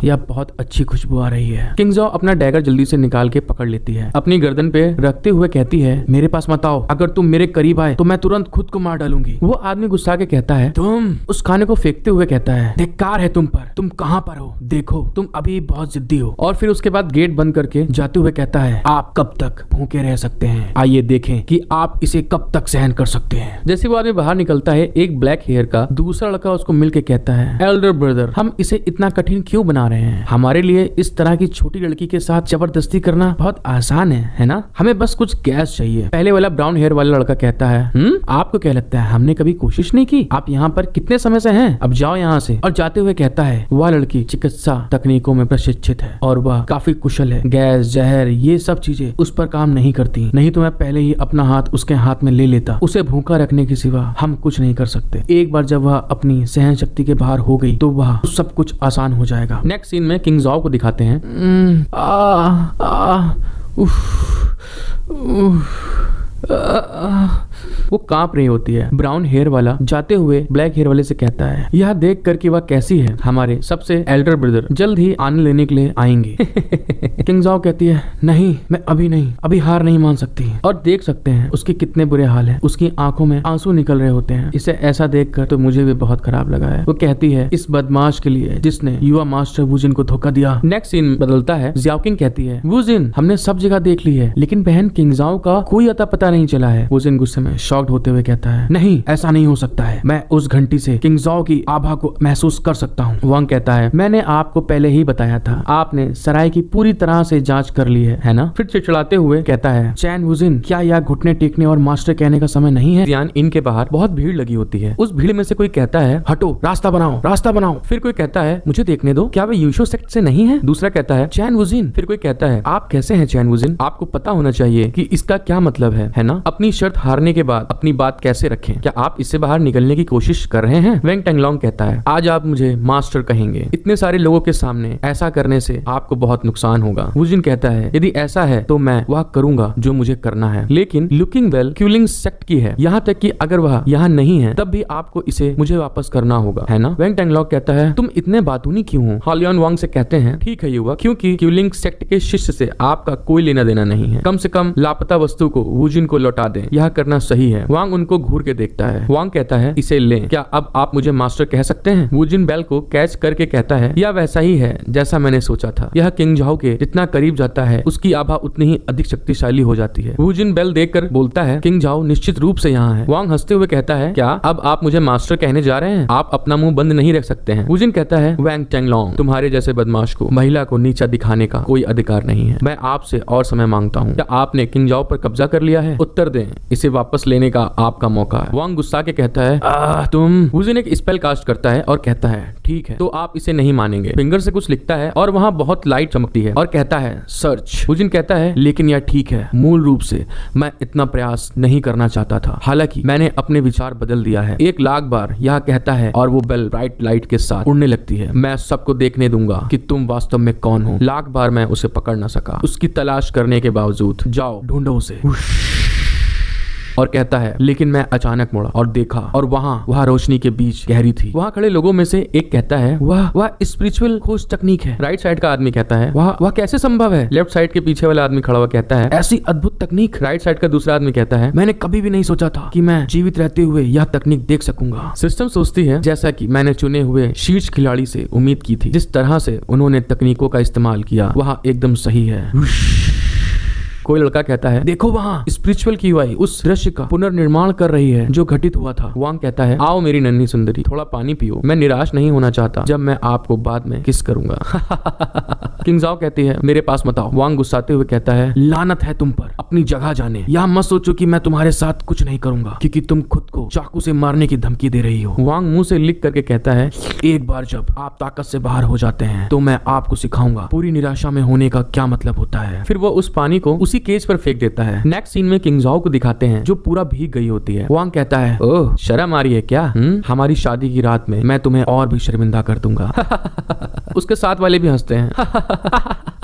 यह बहुत अच्छी खुशबू आ रही है। किंग झाओ अपना डैगर जल्दी से निकाल के पकड़ लेती है, अपनी गर्दन पे रखते हुए कहती है, मेरे पास मत आओ, अगर तुम मेरे करीब आए तो मैं तुरंत खुद को मार डालूंगी। वो आदमी गुस्सा के कहता है, तुम। उस खाने को फेंकते हुए कहता है, धिक्कार है तुम पर, तुम कहाँ पर हो? देखो तुम अभी बहुत जिद्दी हो। और फिर उसके बाद गेट बंद करके जाते हुए कहता है, आप कब तक भूखे रह सकते हैं? आइए देखें कि आप इसे कब तक सहन कर सकते हैं। जैसे वो आदमी बाहर निकलता है, एक ब्लैक हेयर का दूसरा लड़का उसको मिल के कहता है, एल्डर ब्रदर, हम इसे इतना कठिन क्यों बना रहे हैं? हमारे लिए इस तरह की छोटी लड़की के साथ जबरदस्ती करना बहुत आसान है ना? हमें बस कुछ गैस चाहिए। पहले वाला ब्राउन हेयर वाला लड़का कहता है, आपको क्या लगता है हमने कभी कोशिश नहीं की? आप यहाँ पर कितने समय से हैं? अब जाओ यहाँ से। और जाते हुए कहता है, वह लड़की चिकित्सा तकनीकों में प्रशिक्षित है और वह काफी कुशल है। गैस, जहर, ये सब चीजें उस पर काम नहीं करती, नहीं तो मैं पहले ही अपना हाथ उसके हाथ में ले लेता। उसे भूखा रखने के सिवा हम कुछ नहीं कर सकते। एक बार जब वह अपनी सहन शक्ति के बाहर हो गई तो वह सब कुछ आसान हो जाएगा। नेक्स्ट सीन में किंग झाओ को दिखाते हैं। वो कांप रही होती है। ब्राउन हेयर वाला जाते हुए ब्लैक हेयर वाले से कहता है, यह देख कर कि वह कैसी है, हमारे सबसे एल्डर ब्रदर जल्द ही आने लेने के लिए आएंगे। किंग झाओ कहती है, नहीं, मैं अभी नहीं, अभी हार नहीं मान सकती। और देख सकते हैं उसके कितने बुरे हाल है, उसकी आंखों में आंसू निकल रहे होते हैं। इसे ऐसा देखकर तो मुझे भी बहुत खराब लगा है। वो कहती है, इस बदमाश के लिए जिसने युवा मास्टर वुजिन को धोखा दिया। नेक्स्ट सीन बदलता है। ज़ियाओ किंग कहती है, वुजिन, हमने सब जगह देख ली है, लेकिन बहन किंग झाओ का कोई अता पता नहीं चला है। वुजिन गुस्से में शॉक्ड होते हुए कहता है, नहीं, ऐसा नहीं हो सकता है, मैं उस घंटी से किंग झाओ की आभा को महसूस कर सकता हूँ। वांग कहता है, मैंने आपको पहले ही बताया था, आपने सराय की पूरी तरह से जांच कर ली है ना? फिर चिड़चिड़ाते हुए कहता है, चैन वुजिन, क्या यह घुटने टेकने और मास्टर कहने का समय नहीं है? ध्यान इनके बाहर बहुत भीड़ लगी होती है। उस भीड़ में से कोई कहता है, हटो, रास्ता बनाओ, रास्ता बनाओ। फिर कोई कहता है, मुझे देखने दो, क्या वे यूशो सेक्ट से नहीं है? दूसरा कहता है, चैन वुजिन। फिर कोई कहता है, आप कैसे हैं चैन वुजिन? आपको पता होना चाहिए कि इसका क्या मतलब है ना? अपनी शर्त हारने के के बाद अपनी बात कैसे रखें? क्या आप इससे बाहर निकलने की कोशिश कर रहे हैं? वेंग टेंगलोंग कहता है, आज आप मुझे मास्टर कहेंगे। इतने सारे लोगों के सामने ऐसा करने से आपको बहुत नुकसान होगा। वुजिन कहता है, यदि ऐसा है तो मैं वह करूंगा जो मुझे करना है, लेकिन लुकिंग वेल क्यूलिंग सेक्ट की है, यहाँ तक कि अगर वह यहाँ नहीं है तब भी आपको इसे मुझे वापस करना होगा, है ना? वेंग टेंगलोंग कहता है, तुम इतने बातूनी क्यों हो? हालियन वांग से कहते हैं, ठीक है युवक, क्योंकि क्यूलिंग सेक्ट के शिष्य से आपका कोई लेना देना नहीं है। कम से कम लापता वस्तु को वुजिन को लौटा दें, यह करना सही है। वांग उनको घूर के देखता है। वांग कहता है, इसे लें। क्या अब आप मुझे मास्टर कह सकते हैं? वुजिन बेल को कैच करके कहता है, यह वैसा ही है जैसा मैंने सोचा था। यह किंग झाओ के जितना करीब जाता है उसकी आभा उतनी ही अधिक शक्तिशाली हो जाती है। वुजिन बेल देखकर बोलता है, किंग झाओ निश्चित रूप से यहाँ है। वांग हंसते हुए कहता है, क्या अब आप मुझे मास्टर कहने जा रहे हैं? आप अपना मुंह बंद नहीं रख सकते हैं। वुजिन कहता है, वेंग टेंगलोंग, तुम्हारे जैसे बदमाश को महिला को नीचा दिखाने का कोई अधिकार नहीं है। मैं आपसे और समय मांगता हूँ। क्या आपने किंग झाओ पर कब्जा कर लिया है? उत्तर दें, इसे वापस लेने का आपका मौका है। वांग गुस्सा के कहता है, तुम। वुजिन एक स्पेल कास्ट करता है और कहता है, ठीक है, तो आप इसे नहीं मानेंगे। फिंगर से कुछ लिखता है और वहाँ बहुत लाइट चमकती है और कहता है, सर्च। वुजिन कहता है, लेकिन यह ठीक है, मूल रूप से मैं इतना प्रयास नहीं करना चाहता था, हालांकि मैंने अपने विचार बदल दिया है। 1,00,000 बार यह कहता है और वो बेल ब्राइट लाइट के साथ उड़ने लगती है। मैं सबको देखने दूंगा कि तुम वास्तव में कौन हो। 1,00,000 बार मैं उसे पकड़ न सका, उसकी तलाश करने के बावजूद। जाओ ढूंढो उसे। और कहता है, लेकिन मैं अचानक मुड़ा और देखा और वहाँ रोशनी के बीच गहरी थी। वहाँ खड़े लोगों में से एक कहता है, वह स्पिरिचुअल खोज तकनीक है। राइट साइड का आदमी कहता है, वह कैसे संभव है? लेफ्ट साइड के पीछे वाला आदमी खड़ा हुआ कहता है, ऐसी अद्भुत तकनीक। राइट साइड का दूसरा आदमी कहता है, मैंने कभी भी नहीं सोचा था कि मैं जीवित रहते हुए यह तकनीक देख सकूंगा। सिस्टम सोचती है, जैसा कि मैंने चुने हुए शीर्ष खिलाड़ी से उम्मीद की थी, जिस तरह से उन्होंने तकनीकों का इस्तेमाल किया वह एकदम सही है। कोई लड़का कहता है, देखो वहाँ स्पिरिचुअल की वाई उस दृश्य का पुनर्निर्माण कर रही है जो घटित हुआ था। वांग कहता है, आओ मेरी नन्ही सुंदरी, थोड़ा पानी पियो। मैं निराश नहीं होना चाहता जब मैं आपको बाद में किस करूंगा। किंग झाओ कहती है, मेरे पास मत आओ। वांग गुस्साते हुए कहता है, लानत है तुम पर, अपनी जगह जाने। यह मत सोचो कि मैं तुम्हारे साथ कुछ नहीं करूंगा, क्योंकि तुम खुद को चाकू से मारने की धमकी दे रही हो। वांग मुंह से लिख करके कहता है, एक बार जब आप ताकत से बाहर हो जाते हैं तो मैं आपको सिखाऊंगा पूरी निराशा में होने का क्या मतलब होता है। फिर वो उस पानी को उसी केज पर फेंक देता है। नेक्स्ट सीन में किंग झाओ को दिखाते हैं जो पूरा भीग गई होती है। वांग कहता है, ओह शर्म आ रही है क्या? हमारी शादी की रात में मैं तुम्हें और भी शर्मिंदा कर दूंगा। उसके साथ वाले भी हंसते हैं।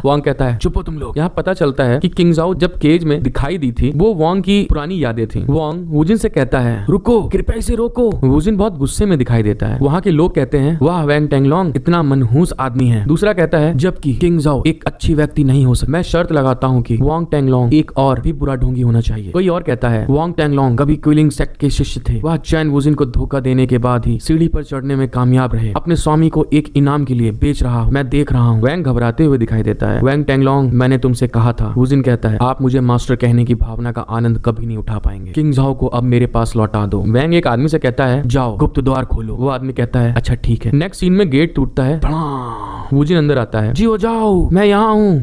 वांग कहता है, चुप हो तुम लोग। यहाँ पता चलता है कि किंग झाओ जब केज में दिखाई दी थी वो वांग की पुरानी यादें थी। वांग वुजिन से कहता है, रुको, कृपया इसे रोको। वुजिन बहुत गुस्से में दिखाई देता है। वहाँ के लोग कहते हैं, वाह वेंग टेंगलोंग इतना मनहूस आदमी है। दूसरा कहता है, जबकि किंग झाओ एक अच्छी व्यक्ति नहीं हो सकता। मैं शर्त लगाता हूँ कि वांग टेंगलोंग एक और भी बुरा ढोंगी होना चाहिए। कोई और कहता है, वांग टेंगलोंग कभी क्विलिंग सेक्ट के शिष्य थे। वह चैन वुजिन को धोखा देने के बाद ही सीढ़ी पर चढ़ने में कामयाब रहे। अपने स्वामी को एक इनाम के लिए बेच रहा हूँ, मैं देख रहा हूँ। वेंग घबराते हुए दिखाई देता है। वेंग टेंगलोंग, मैंने तुमसे कहा था। वुजिन कहता है, आप मुझे मास्टर कहने की भावना का आनंद कभी नहीं उठा पाएंगे। किंग झाओ को अब मेरे पास लौटा दो। वेंग एक आदमी से कहता है, जाओ गुप्त द्वार खोलो। वो आदमी कहता है, अच्छा ठीक है। नेक्स्ट सीन में गेट टूटता है। वुजिन अंदर आता है, जी हो जाओ, मैं यहाँ हूँ।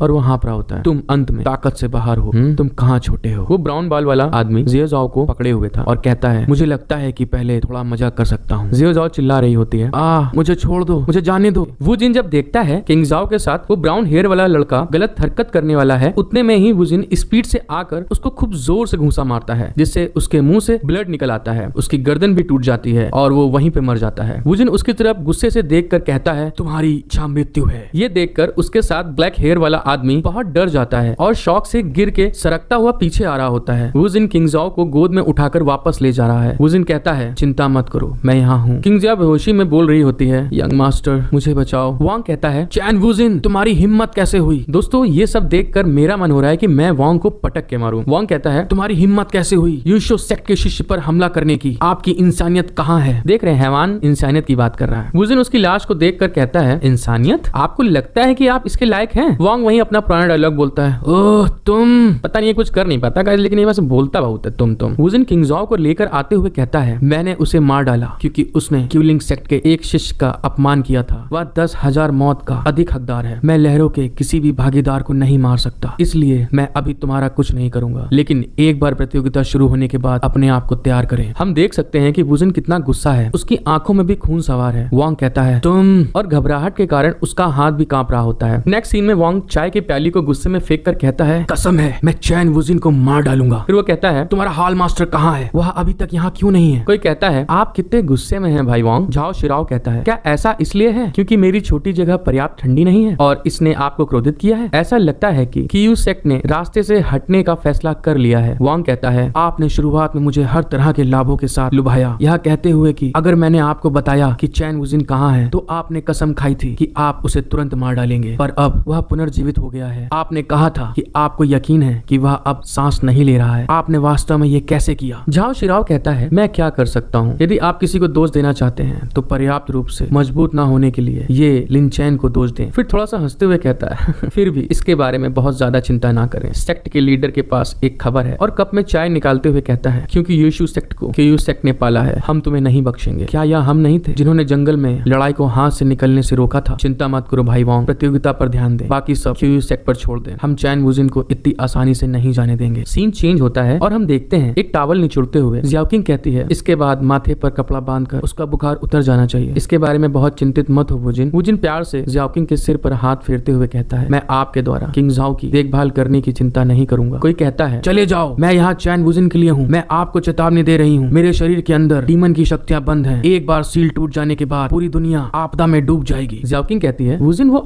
और वो हाँफ रहा होता है, तुम अंत में ताकत से बाहर हो। तुम कहाँ छोटे हो। वो ब्राउन बाल वाला आदमी जियो झाओ को पकड़े हुए था और कहता है, मुझे लगता है कि पहले थोड़ा मजाक कर सकता हूँ। जियो झाओ चिल्ला रही होती है, मुझे छोड़ दो, मुझे जाने दो। वुजिन जब देखता है किंग झाओ के साथ वो ब्राउन हेयर वाला लड़का गलत हरकत करने वाला है, उतने में ही वुजिन स्पीड से आकर उसको खूब जोर से घूंसा मारता है, जिससे उसके मुंह से ब्लड निकल आता है। उसकी गर्दन भी टूट जाती है और वो वहीं पे मर जाता है। वुजिन उसकी तरफ गुस्से से देख कर कहता है, तुम्हारी इच्छा मृत्यु है। ये देखकर उसके साथ ब्लैक हेयर वाला आदमी बहुत डर जाता है और शौक से गिर के सरकता हुआ पीछे आ रहा होता है। वुजिन किंग झाओ को गोद में उठाकर वापस ले जा रहा है। वुजिन कहता है, चिंता मत करो, मैं यहाँ हूँ। किंग झाओ बेहोशी में बोल रही होती है, यंग मास्टर मुझे बचाओ। वांग कहता है, चैन वुजिन तुम्हारी हिम्मत कैसे हुई? दोस्तों ये सब देखकर मेरा मन हो रहा है कि मैं वांग को पटक के मारूं। वांग कहता है, तुम्हारी हिम्मत कैसे हुई यूशो सेक्ट के शिष्य पर हमला करने की? आपकी इंसानियत कहाँ है? देख रहे हैं हैवान इंसानियत की बात कर रहा है। वुजिन उसकी लाश को देखकर कहता है, इंसानियत? आपको लगता है कि आप इसके लायक हैं? वांग वहीं अपना पुराना डायलॉग बोलता है, ओह तुम। पता नहीं कुछ कर नहीं पाता गाइस, लेकिन ये बस बोलता बहुत है तुम। वुजिन किंग झाओ को लेकर आते हुए कहता है, मैंने उसे मार डाला क्योंकि उसने क्यूलिंग सेक्ट के एक शिष्य का अपमान किया था। वह 10,000 मौत का अधिक हकदार है। मैं लहरों के किसी भी भागीदार को नहीं मार सकता, इसलिए मैं अभी तुम्हारा कुछ नहीं करूंगा। लेकिन एक बार प्रतियोगिता शुरू होने के बाद अपने आप को तैयार करें। हम देख सकते हैं कि वुजिन कितना गुस्सा है, उसकी आंखों में भी खून सवार है। वांग कहता है, तुम, और घबराहट के कारण उसका हाथ भी कांप रहा होता है। नेक्स्ट सीन में वांग चाय चाय की प्याली को गुस्से में फेंक कर कहता है, कसम है मैं चैन वुजिन को मार डालूंगा। फिर वो कहता है, तुम्हारा हॉल मास्टर कहाँ है? वह अभी तक यहाँ क्यों नहीं है? कोई कहता है, आप कितने गुस्से में हैं भाई वांग। झाओ शिराओ कहता है, क्या ऐसा इसलिए है क्योंकि मेरी छोटी जगह पर्याप्त ठंडी नहीं है और इसने आपको क्रोधित किया है? ऐसा लगता है कि कियू सेक्ट ने रास्ते से हटने का फैसला कर लिया है। वांग कहता है, आपने शुरुआत में मुझे हर तरह के लाभों के साथ लुभाया, यह कहते हुए कि अगर मैंने आपको बताया कि चैन वुजिन कहाँ है तो आपने कसम खाई थी कि आप उसे तुरंत मार डालेंगे, पर अब वह पुनर्जीवित हो गया है। आपने कहा था कि आपको यकीन है कि वह अब सांस नहीं ले रहा है। आपने वास्तव में ये कैसे किया? झाओ शिराओ कहता है, मैं क्या कर सकता हूँ? यदि आप किसी को दोष देना चाहते हैं तो पर्याप्त रूप से मजबूत ना होने के लिए ये लिन चैन को दोष दें। फिर थोड़ा सा हंसते हुए कहता है, फिर भी इसके बारे में बहुत ज्यादा चिंता ना करें। सेक्ट के लीडर के पास एक खबर है। और कप में चाय निकालते हुए कहता है, क्योंकि यीशु सेक्ट को कियू सेक्ट ने पाला है, हम तुम्हें नहीं बख्शेंगे। क्या यह हम नहीं थे जिन्होंने जंगल में लड़ाई को हाथ से निकलने से रोका था? चिंता मत करो भाई वांग, प्रतियोगिता पर ध्यान दें, बाकी सब कियू सेक्ट पर छोड़ दें। हम चैन वुजिन को इतनी आसानी से नहीं जाने देंगे। सीन चेंज होता है और हम देखते हैं एक टॉवल निचोड़ते हुए ज़ियाओकिंग कहती है, इसके बाद माथे पर कपड़ा बांधकर उसका बुखार उतर जाना चाहिए। इसके बारे में बहुत चिंतित मत हो वुजिन। वुजिन प्यार से ज़ियाओकिंग के सिर पर हाथ फेरते हुए कहता है, मैं आपके द्वारा किंग झाओ की देखभाल करने की चिंता नहीं करूंगा। कोई कहता है, चले जाओ, मैं यहाँ चैन वुजिन के लिए हूँ। मैं आपको चेतावनी दे रही हूँ, मेरे शरीर के अंदर डीमन की शक्तियाँ बंद हैं। एक बार सील टूट जाने के बाद पूरी दुनिया आपदा में डूब जाएगी। ज़ियाओकिंग कहती है, वुजिन वह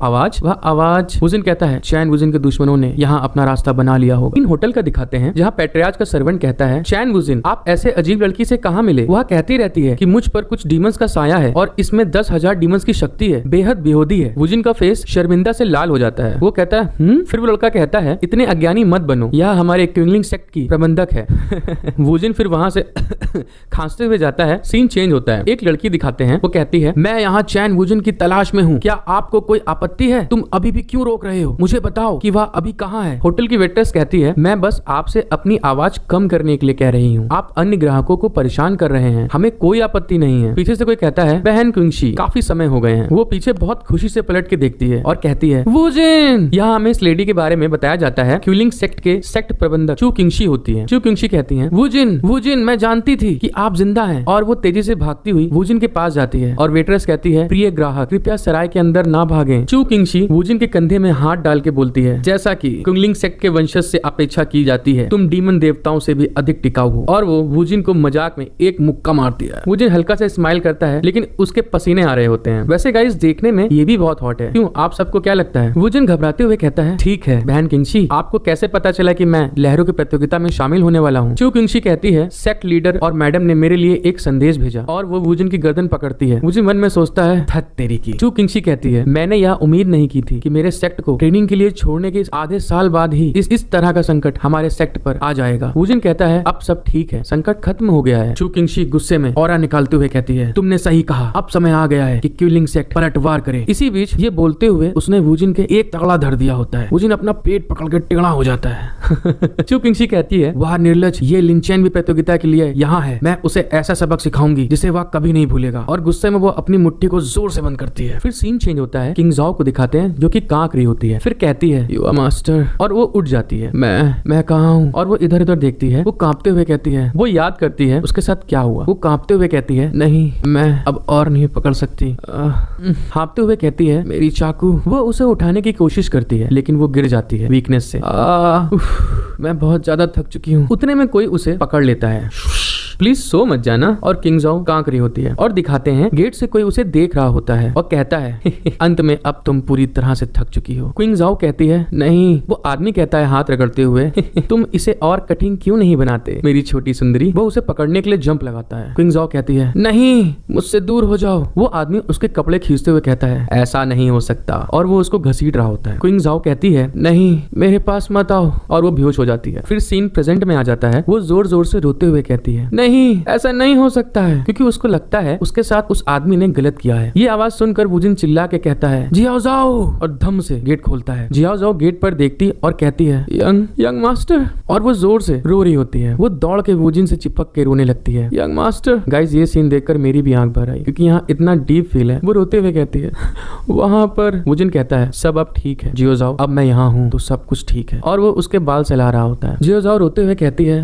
आवाज। वुजिन कहता है, चैन वुजिन के दुश्मनों ने यहाँ अपना रास्ता बना लिया होगा। इन होटल का दिखाते हैं जहाँ पेट्रियार्च का सर्वेंट कहता है, चैन वुजिन आप ऐसे अजीब लड़की से कहाँ मिले? वह कहती रहती है कि मुझ पर कुछ डीमंस का साया है और इसमें 10,000 डीमंस की शक्ति है, बेहद बेहोदी है। वुजिन का फेस शर्मिंदा से लाल हो जाता है। वो कहता है, फिर वो लड़का कहता है, इतने अज्ञानी मत बनो, यह हमारे क्विंगलिंग सेक्ट की प्रबंधक है। वुजिन फिर वहां से खांसते हुए जाता है। सीन चेंज होता है। एक लड़की दिखाते हैं, वो कहती है, मैं यहाँ चैन वुजिन की तलाश में हूँ, क्या आपको कोई आपत्ति है? तुम अभी भी क्यों रोक रहे हो? मुझे बताओ कि वह अभी कहाँ है? होटल की वेट्रेस कहती है, मैं बस आपसे अपनी आवाज कम करने के लिए कह रही हूँ, आप अन्य ग्राहकों को परेशान कर रहे हैं, हमें कोई आपत्ति नहीं है। पीछे से कोई कहता है, बहन क्विंगशी काफी समय हो गए हैं। वो पीछे बहुत खुशी से पलट के देखती है और कहती है, वुजिन। यहाँ हमें इस लेडी के बारे में बताया जाता है, क्विंगलिंग सेक्ट के सेक्ट प्रबंधक चू किंगशी होती है। चू किंगशी कहती है, वुजिन मैं जानती थी कि आप जिंदा हैं। और वो तेजी से भागती हुई वुजिन के पास जाती है और वेट्रेस कहती है, प्रिय ग्राहक कृपया सराय के अंदर ना भागें। चू किंगशी वुजिन के कंधे में हाथ डाल के बोलती है, जैसा कि क्विंगलिंग सेक्ट के वंशज से अपेक्षा की जाती है, तुम डीमन देवताओं से भी अधिक टिकाऊ हो। और वो वुजिन को मजाक में एक मुक्का मारती है। वुजिन हल्का से स्माइल करता है लेकिन उसके पसीने आ रहे होते हैं। वैसे गाइस देखने में ये भी बहुत हॉट है, क्यों आप सबको क्या लगता है? वुजिन घबराते हुए कहता है, ठीक है बहन किंगशी, आपको कैसे पता चला कि मैं लहरों की प्रतियोगिता में शामिल होने वाला हूँ? चू किंगशी कहती है, सेक्ट लीडर और मैडम ने मेरे लिए एक संदेश भेजा। और वो वुजिन की गर्दन पकड़ती है। वुजिन मन में सोचता है, धत तेरी की। चू किंगशी कहती है, मैंने यह उम्मीद नहीं की थी कि मेरे सेक्ट को ट्रेनिंग के लिए छोड़ने के आधे साल बाद ही इस तरह का संकट हमारे सेक्ट पर आ जाएगा। वुजिन कहता है, अब सब ठीक है, संकट खत्म हो गया है। चू किंगशी गुस्से में ऑरा निकालते हुए कहती है, तुमने सही कहा, अब समय आ गया है कि क्विंगलिंग सेक्ट पलटवार करे। इसी बीच ये बोलते हुए उसने वुजिन के एक तगड़ा धर दिया होता है। वुजिन अपना पेट पकड़ के टेढ़ा हो जाता है। चू किंगशी कहती है, वह निर्लज, ये लिन चैन भी प्रतियोगिता के लिए यहाँ है, मैं उसे ऐसा सबक सिखाऊंगी जिसे वह कभी नहीं भूलेगा। और गुस्से में वो अपनी मुट्ठी को जोर से बंद करती है। फिर सीन चेंज होता है। किंग झाओ को दिखाते हैं जो कि कांक रही होती है। फिर कहती है, यू आर मास्टर, और वो उठ जाती है। मैं कहाँ हूँ? और वो इधर उधर देखती है। वो कांपते हुए कहती है, वो याद करती है उसके साथ क्या हुआ। वो कांपते हुए कहती है, नहीं मैं अब और नहीं पकड़ सकती। हाँपते हुए कहती है, मेरी चाकू। वो उसे उठाने की कोशिश करती है लेकिन वो गिर जाती है वीकनेस से। मैं बहुत ज्यादा थक चुकी हूँ। उतने में कोई उसे पकड़ लेता है। प्लीज सो मत जाना। और किंग झाओ कांक रही होती है और दिखाते हैं गेट से कोई उसे देख रहा होता है और कहता है, अंत में अब तुम पूरी तरह से थक चुकी हो। किंग झाओ कहती है, नहीं। वो आदमी कहता है हाथ रगड़ते हुए, तुम इसे और कठिन क्यों नहीं बनाते मेरी छोटी सुंदरी। वो उसे पकड़ने के लिए जंप लगाता है। किंग झाओ कहती है, नहीं मुझसे दूर हो जाओ। वो आदमी उसके कपड़े खींचते हुए कहता है, ऐसा नहीं हो सकता, और वो उसको घसीट रहा होता है। किंग झाओ कहती है, नहीं मेरे पास मत आओ, और वो बेहोश हो जाती है। फिर सीन प्रेजेंट में आ जाता है। वो जोर जोर से रोते हुए कहती है, नहीं ऐसा नहीं हो सकता है, क्योंकि उसको लगता है उसके साथ उस आदमी ने गलत किया है। ये आवाज सुनकर वुजिन चिल्ला के कहता है, जियाओ जाओ, और धम से गेट खोलता है। जियाओ जाओ गेट पर देखती और कहती है, यंग मास्टर, और वो जोर से रो रही होती है। वो दौड़ के वुजिन से चिपक के रोने लगती है, यंग मास्टर। गाइस ये सीन देखकर मेरी भी आंख भर आई, क्योंकि यहाँ इतना डीप फील है। वो रोते हुए कहती है, वहां पर। वुजिन कहता है, सब अब ठीक है जियो जाओ, अब मैं यहाँ हूँ तो सब कुछ ठीक है। और वो उसके बाल सहला रहा होता है। जियो जाओ रोते हुए कहती है,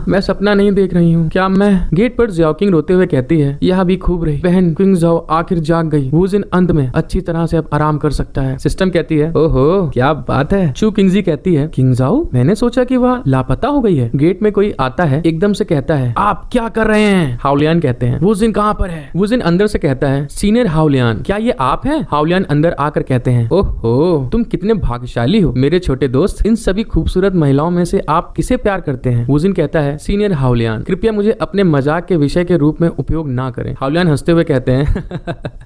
मैं सपना नहीं देख रही हूँ, हूँ, क्या मैं। गेट पर ज्याओकिंग रोते हुए कहती है, यह भी खूब रही बहन, क्विंगजाओ आखिर जाग गई। वुजिन अंत में अच्छी तरह से अब आराम कर सकता है। सिस्टम कहती है, ओहो क्या बात है। चू किंगजी कहती है, किंगजाओ मैंने सोचा कि वह लापता हो गई है। गेट में कोई आता है, एकदम से कहता है, आप क्या कर रहे हैं। हाओलियान कहते हैं, वुजिन कहाँ पर है। वुजिन अंदर से कहता है, सीनियर हाओलियान क्या ये आप हैं। हाओलियान अंदर आकर कहते हैं, ओहो तुम कितने भाग्यशाली हो मेरे छोटे दोस्त। इन सभी खूबसूरत महिलाओं में से आप किसे प्यार करते हैं। वुजिन कहता है, सीनियर हाओलियान कृपया मुझे अपने मजाक के विषय के रूप में उपयोग ना करें। हाओलियान हंसते हुए कहते हैं,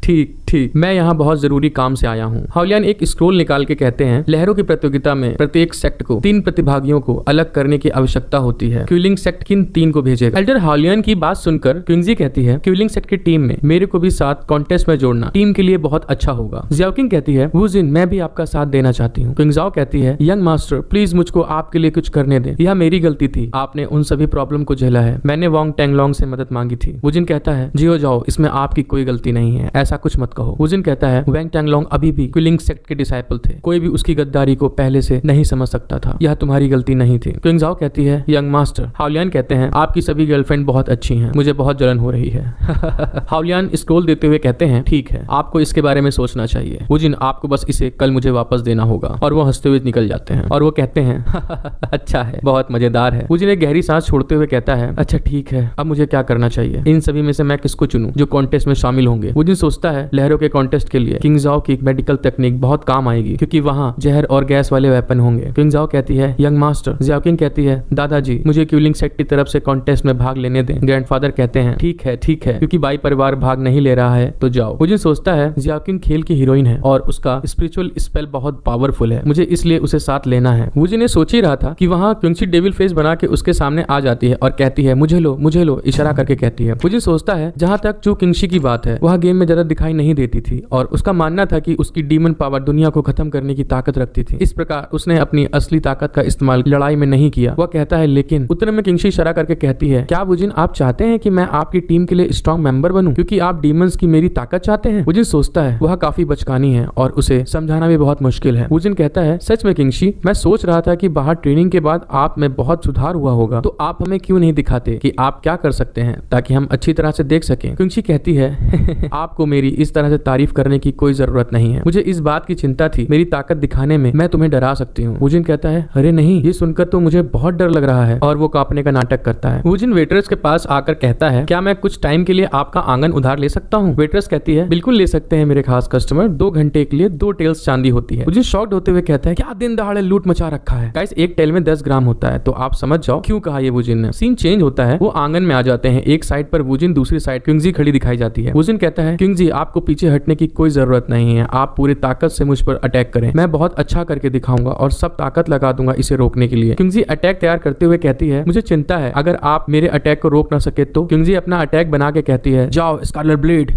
ठीक ठीक, मैं यहाँ बहुत जरूरी काम से आया हूँ। हाओलियान एक स्क्रोल निकाल के कहते हैं, लहरों की प्रतियोगिता में प्रत्येक सेक्ट को 3 प्रतिभागियों को अलग करने की आवश्यकता होती है। क्विलिंग सेक्ट किन 3 को भेजेगा। एल्डर हाओलियान की बात सुनकर क्विंगजी कहती है, क्विलिंग सेक्ट की टीम में मेरे को भी साथ कॉन्टेस्ट में जोड़ना टीम के लिए बहुत अच्छा होगा। ज्याओकिंग कहती है, वुजिन मैं भी आपका साथ देना चाहती हूँ। क्विंगजाओ कहती है, यंग मास्टर प्लीज मुझको आपके लिए कुछ करने दें, यह मेरी गलती थी, आपने उन सभी प्रॉब्लम को झेला है, मैंने वांग टेंगलोंग से मदद मांगी थी। वुजिन कहता है, जियो जाओ, इसमें आपकी कोई गलती नहीं है, ऐसा कुछ मत कहो। वुजिन कहता है, वांग टेंगलोंग अभी भी क्विलिंग सेक्ट के डिसाइपल थे, कोई भी उसकी गद्दारी को पहले से नहीं समझ सकता था, यह तुम्हारी गलती नहीं थी। क्विंगजाओ कहती है, यंग मास्टर। हाओलियान कहते हैं, आपकी सभी गर्लफ्रेंड बहुत अच्छी हैं, मुझे बहुत जलन हो रही है। हाओलियान स्क्रोल देते हुए कहते हैं, ठीक है आपको इसके बारे में सोचना चाहिए। वुजिन आपको बस इसे कल मुझे वापस देना होगा। और वो हंसते हुए निकल जाते हैं और वो कहते हैं, अच्छा है, बहुत मजेदार है। वुजिन एक गहरी सांस छोड़ते हुए कहता है, अच्छा ठीक है, अब मुझे क्या करना चाहिए। इन सभी में से मैं किसको चुनूं जो कॉन्टेस्ट में शामिल होंगे। वुजिन सोचता है, लहरों के कॉन्टेस्ट के लिए किंगजाओ की मेडिकल तकनीक बहुत काम आएगी, क्योंकि वहाँ जहर और गैस वाले वेपन होंगे। किंगजाओ कहती है, यंग मास्टर। ज्याओकिंग कहती है, दादाजी मुझे क्विलिंग सेक्ट की तरफ से कॉन्टेस्ट में भाग लेने दें। ग्रैंडफादर कहते हैं, ठीक है क्योंकि बाई परिवार भाग नहीं ले रहा है तो जाओ। वुजिन सोचता है, ज्याओकिंग खेल की हीरोइन है और उसका स्पिरिचुअल स्पेल बहुत पावरफुल है, मुझे इसलिए उसे साथ लेना है। वुजिन ने सोच ही रहा था कि वहाँ क्विंगजी डेविल फेस बना के उसके सामने आ जाती है और कहती है, मुझे लो, इशारा करके कहती है। वुजिन सोचता है, जहाँ तक चू किंगशी की बात है, वह गेम में ज्यादा दिखाई नहीं देती थी और उसका मानना था कि उसकी डीमन पावर दुनिया को खत्म करने की ताकत रखती थी। इस प्रकार उसने अपनी असली ताकत का इस्तेमाल लड़ाई में नहीं किया। वह कहता है, लेकिन उत्तर में किंगशी इशारा करके कहती है, क्या वुजिन आप चाहते हैं कि मैं आपकी टीम के लिए स्ट्रॉन्ग मेंबर बनूं, क्योंकि आप डीमंस की मेरी ताकत चाहते हैं। वुजिन सोचता है, वह काफी बचकानी है और उसे समझाना भी बहुत मुश्किल है। वुजिन कहता है, सच में किंगशी, मैं सोच रहा था कि बाहर ट्रेनिंग के बाद आप में बहुत सुधार हुआ होगा, तो आप हमें क्यों नहीं दिखाते कि आप क्या कर सकते हैं, ताकि हम अच्छी तरह से देख सकें। किंगशी कहती है, आपको मेरी इस तरह से तारीफ करने की कोई जरूरत नहीं है, मुझे इस बात की चिंता थी मेरी ताकत दिखाने में मैं तुम्हें डरा सकती हूँ। वुजिन कहता है, अरे नहीं, ये सुनकर तो मुझे बहुत डर लग रहा है, और वो कांपने का नाटक करता है। वुजिन वेटरेस के पास आकर कहता है, क्या मैं कुछ टाइम के लिए आपका आंगन उधार ले सकता हूँ। वेटरेस कहती है, बिल्कुल ले सकते हैं मेरे खास कस्टमर, 2 घंटे के लिए 2 टेल्स चांदी होती है। वुजिन शॉक्ड होते हुए कहता है, क्या दिन दहाड़े लूट मचा रखा है। गाइस, एक टेल में 10 ग्राम होता है, तो आप समझ जाओ क्यों कहा ये वुजिन ने। सीन चेंज होता है, वो आंगन में आ जाते हैं। एक साइड पर वुजिन, दूसरी साइड क्विंगजी खड़ी दिखाई जाती है। वुजिन कहता है, क्विंगजी आपको पीछे हटने की कोई जरूरत नहीं है, आप पूरी ताकत से मुझ पर अटैक करें, मैं बहुत अच्छा करके दिखाऊंगा और सब ताकत लगा दूंगा इसे रोकने के लिए। क्विंगजी अटैक तैयार करते हुए कहती है, मुझे चिंता है अगर आप मेरे अटैक को रोक ना सके तो। क्विंगजी अपना अटैक बना के कहती है, जाओ स्कारलेट ब्लेड।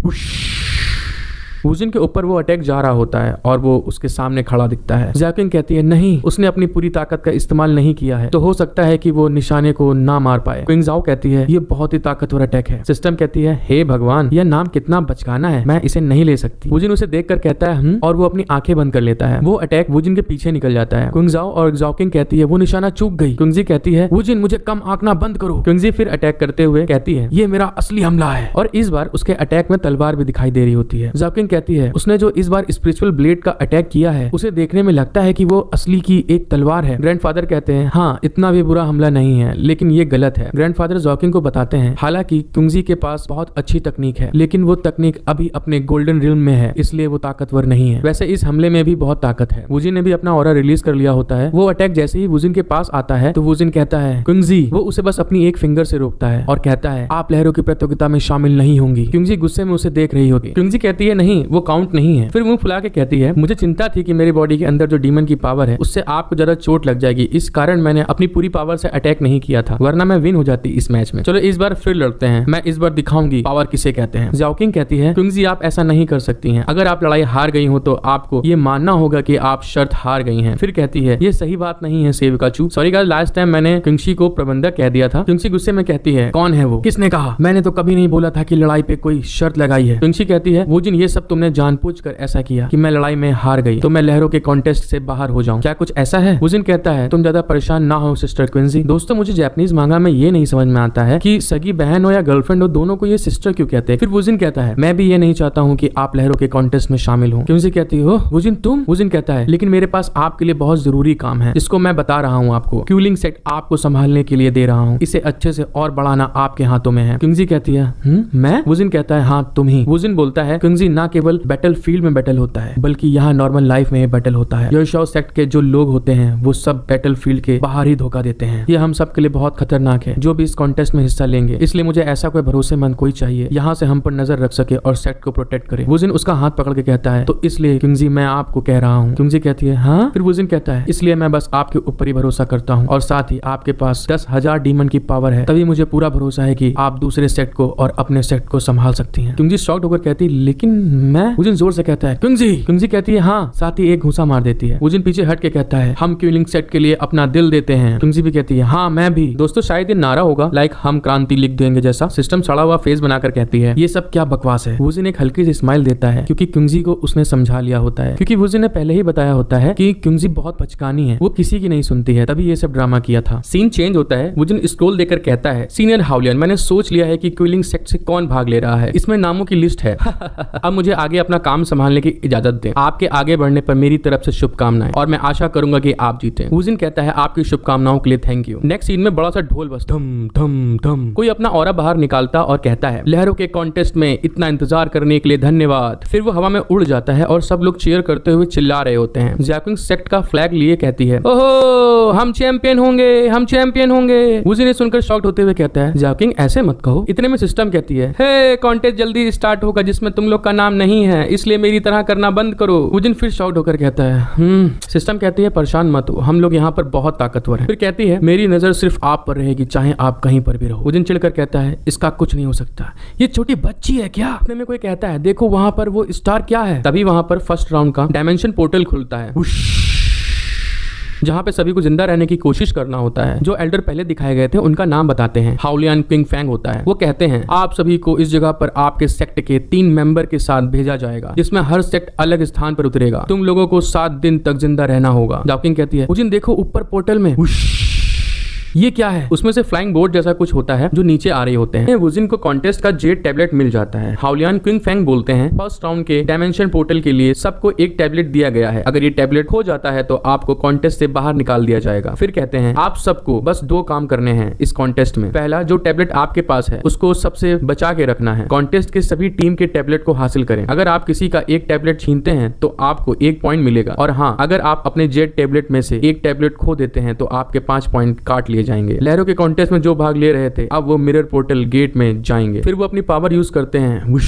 वुजिन के ऊपर वो अटैक जा रहा होता है और वो उसके सामने खड़ा दिखता है। ज्याओकिंग कहती है, नहीं, उसने अपनी पूरी ताकत का इस्तेमाल नहीं किया है, तो हो सकता है कि वो निशाने को ना मार पाए। क्विंगजाओ कहती है, ये बहुत ही ताकतवर अटैक है। सिस्टम कहती है, हे भगवान, यह नाम कितना बचकाना है, मैं इसे नहीं ले सकती। वुजिन उसे देखकर कहता है, और वो अपनी आंखें बंद कर लेता है। वो अटैक वुजिन के पीछे निकल जाता है। क्विंगजाओ और ज्याओकिंग कहती है, वो निशाना चूक गई। क्विंगजी कहती है, वुजिन मुझे कम आंकना बंद करो। क्विंगजी फिर अटैक करते हुए कहती है, ये मेरा असली हमला है, और इस बार उसके अटैक में तलवार भी दिखाई दे रही होती है। ज्याओकिंग कहती है, उसने जो इस बार स्पिरिचुअल ब्लेड का अटैक किया है, उसे देखने में लगता है कि वो असली की एक तलवार है। ग्रैंडफादर कहते हैं, हाँ, इतना भी बुरा हमला नहीं है, लेकिन ये गलत है। ग्रैंडफादर ज्याओकिंग को बताते हैं, हालांकि क्विंगजी के पास बहुत अच्छी तकनीक है, लेकिन वो तकनीक अभी अपने गोल्डन रिल्म में है, इसलिए वो ताकतवर नहीं है। वैसे इस हमले में भी बहुत ताकत है। वुजिन ने भी अपना ऑरा रिलीज कर लिया होता है। वो अटैक जैसे ही वुजिन के पास आता है, तो वुजिन कहता है, क्विंगजी। वो उसे बस अपनी एक फिंगर से रोकता है और कहता है, आप लहरों की प्रतियोगिता में शामिल नहीं होंगी। क्विंगजी गुस्से में उसे देख रही होती। क्विंगजी कहती है, नहीं, वो काउंट नहीं है। फिर मुंह फुला के कहती है, मुझे चिंता थी कि मेरी बॉडी के अंदर जो डीमन की पावर है उससे आपको ज्यादा चोट लग जाएगी, इस कारण मैंने अपनी पूरी पावर से अटैक नहीं किया था, वरना मैं विन हो जाती इस मैच में। चलो इस बार फिर लड़ते हैं, मैं इस बार दिखाऊंगी पावर किसे कहते हैं। ज्याओकिंग कहती है, क्विंगजी आप ऐसा नहीं कर सकती हैं, अगर आप लड़ाई हार गई हो तो आपको ये मानना होगा कि आप शर्त हार गई हैं। फिर कहती है, ये सही बात नहीं है सेविका चू, सॉरी गाइस, लास्ट टाइम मैंने क्विंगशी को प्रबंधक कह दिया था। क्विंगशी गुस्से में कहती है, कौन है वो, किसने कहा, मैंने तो कभी नहीं बोला था कि लड़ाई पे कोई शर्त लगाई है। क्विंगशी कहती है, वुजिन ये सब तुमने जानबूझकर ऐसा किया कि मैं लड़ाई में हार गई तो मैं लहरों के कॉन्टेस्ट से बाहर हो जाऊं, क्या कुछ ऐसा है? वुजिन कहता है तुम ज्यादा परेशान ना हो सिस्टर क्विंसी। दोस्तों मुझे जापानीज मांगा में ये नहीं समझ में आता है कि सगी बहन हो या गर्लफ्रेंड हो दोनों को ये सिस्टर क्यों कहते हैं। फिर वुजिन कहता है मैं भी ये नहीं चाहता हूँ कि आप लहरों के कॉन्टेस्ट में शामिल हो। क्विंसी कहती हो वुजिन तुम? वुजिन कहता है लेकिन मेरे पास आपके लिए बहुत जरूरी काम है जिसको मैं बता रहा हूँ आपको। क्यूलिंग सेट आपको संभालने के लिए दे रहा हूँ, इसे अच्छे से और बढ़ाना आपके हाथों में है। क्विंसी कहती है मैं? वुजिन कहता है हाँ तुम ही। वुजिन बोलता है क्विंसी ना केवल बैटल फील्ड में बैटल होता है बल्कि यहाँ नॉर्मल लाइफ में बैटल होता है। योशाओ सेक्ट के जो लोग होते हैं वो सब बैटल फील्ड के बाहर ही धोखा देते हैं। ये हम सब के लिए बहुत खतरनाक है जो भी इस कॉन्टेस्ट में हिस्सा लेंगे, इसलिए मुझे ऐसा कोई भरोसेमंद कोई चाहिए यहाँ से हम पर नजर रख सके और सेक्ट को प्रोटेक्ट करे। वुजिन उसका हाथ पकड़ के कहता है तो इसलिए क्विंसी मैं आपको कह रहा हूँ। क्विंसी कहती है हाँ? फिर वुजिन कहता है इसलिए मैं बस आपके ऊपर ही भरोसा करता हूँ और साथ ही आपके पास 10,000 डीमन की पावर है, तभी मुझे पूरा भरोसा है कि आप दूसरे सेक्ट को और अपने सेक्ट को संभाल सकती हैं। क्विंसी शॉक्ड होकर कहती है लेकिन मैं? वुजिन जोर से कहता है क्विंसी। क्विंसी कहती है हाँ, साथ ही एक घूंसा मार देती है। वुजिन पीछे हट के कहता है हम क्यूलिंग सेट के लिए अपना दिल देते हैं। क्विंसी भी कहती है हाँ मैं भी। दोस्तों शायद ये नारा होगा लाइक हम क्रांति लिख देंगे जैसा। सिस्टम सड़ा हुआ फेस बनाकर कहती है ये सब क्या बकवास है। वुजिन एक हल्की सी स्माइल देता है क्योंकि क्विंसी को उसने समझा लिया होता है, क्योंकि वुजिन ने पहले ही बताया होता है कि क्विंसी बहुत पचकानी है, वो किसी की नहीं सुनती है, तभी ये सब ड्रामा किया था। सीन चेंज होता है। वुजिन स्क्रोल देकर कहता है सीनियर हाउलियन मैंने सोच लिया है कि क्यूलिंग सेक्ट से कौन भाग ले रहा है, इसमें नामों की लिस्ट है। अब मुझे आगे अपना काम संभालने की इजाजत दें। आपके आगे बढ़ने पर मेरी तरफ से शुभकामनाएं और मैं आशा करूंगा कि आप जीते। वुजिन कहता है आपकी शुभकामनाओं के लिए थैंक यू। नेक्स्ट सीन में बड़ा सा ढोल बजता है, धम धम धम। कोई अपना ऑरा बाहर निकालता और कहता है लहरों के कॉन्टेस्ट में इतना इंतजार करने के लिए धन्यवाद। फिर वो हवा में उड़ जाता है और सब लोग चीयर करते हुए चिल्ला रहे होते हैं। ज़्याओकिंग सेक्ट का फ्लैग लिए कहती है ओहो हम चैंपियन होंगे, हम चैंपियन होंगे। वुजिन ने सुनकर शॉक्ड होते हुए कहता है ज़्याओकिंग ऐसे मत कहो। इतने में सिस्टम कहती है हे कॉन्टेस्ट जल्दी स्टार्ट होगा जिसमें तुम लोग का नाम नहीं है, इसलिए मेरी तरह करना बंद करो। वुजिन फिर शॉक्ड होकर कहता है सिस्टम कहती है परेशान मत हो, हम लोग यहाँ पर बहुत ताकतवर हैं। फिर कहती है मेरी नजर सिर्फ आप पर रहेगी चाहे आप कहीं पर भी रहो। वुजिन चिढ़कर कहता है इसका कुछ नहीं हो सकता, ये छोटी बच्ची है क्या? अपने में कोई कहता है देखो वहां पर वो स्टार क्या है। तभी वहां पर फर्स्ट राउंड का डायमेंशन पोर्टल खुलता है जहाँ पे सभी को जिंदा रहने की कोशिश करना होता है। जो एल्डर पहले दिखाए गए थे उनका नाम बताते हैं। हाउलियन क्विंग फैंग होता है। वो कहते हैं आप सभी को इस जगह पर आपके सेक्ट के 3 मेंबर के साथ भेजा जाएगा जिसमें हर सेक्ट अलग स्थान पर उतरेगा। तुम लोगों को 7 दिन तक जिंदा रहना होगा। ज़्याओकिंग कहती है वुजिन देखो ऊपर पोर्टल में ये क्या है? उसमें से फ्लाइंग बोर्ड जैसा कुछ होता है जो नीचे आ रहे होते हैं। वुजिन को कॉन्टेस्ट का जेड टैबलेट मिल जाता है। हाउलियन क्विंग फैंग बोलते हैं फर्स्ट राउंड के डायमेंशन पोर्टल के लिए सबको एक टैबलेट दिया गया है, अगर ये टैबलेट खो जाता है तो आपको कॉन्टेस्ट से बाहर निकाल दिया जाएगा। फिर कहते हैं आप सबको बस 2 काम करने हैं इस कॉन्टेस्ट में। पहला, जो टैबलेट आपके पास है उसको सबसे बचा के रखना है। कॉन्टेस्ट के सभी टीम के टैबलेट को हासिल करें। अगर आप किसी का एक टैबलेट छीनते हैं तो आपको 1 पॉइंट मिलेगा, और हाँ अगर आप अपने जेड टैबलेट में से एक टैबलेट खो देते हैं तो आपके 5 पॉइंट काट लिए जाएंगे। लहरों के कॉन्टेस्ट में जो भाग ले रहे थे अब वो मिरर पोर्टल गेट में जाएंगे। फिर वो अपनी पावर यूज करते हैं।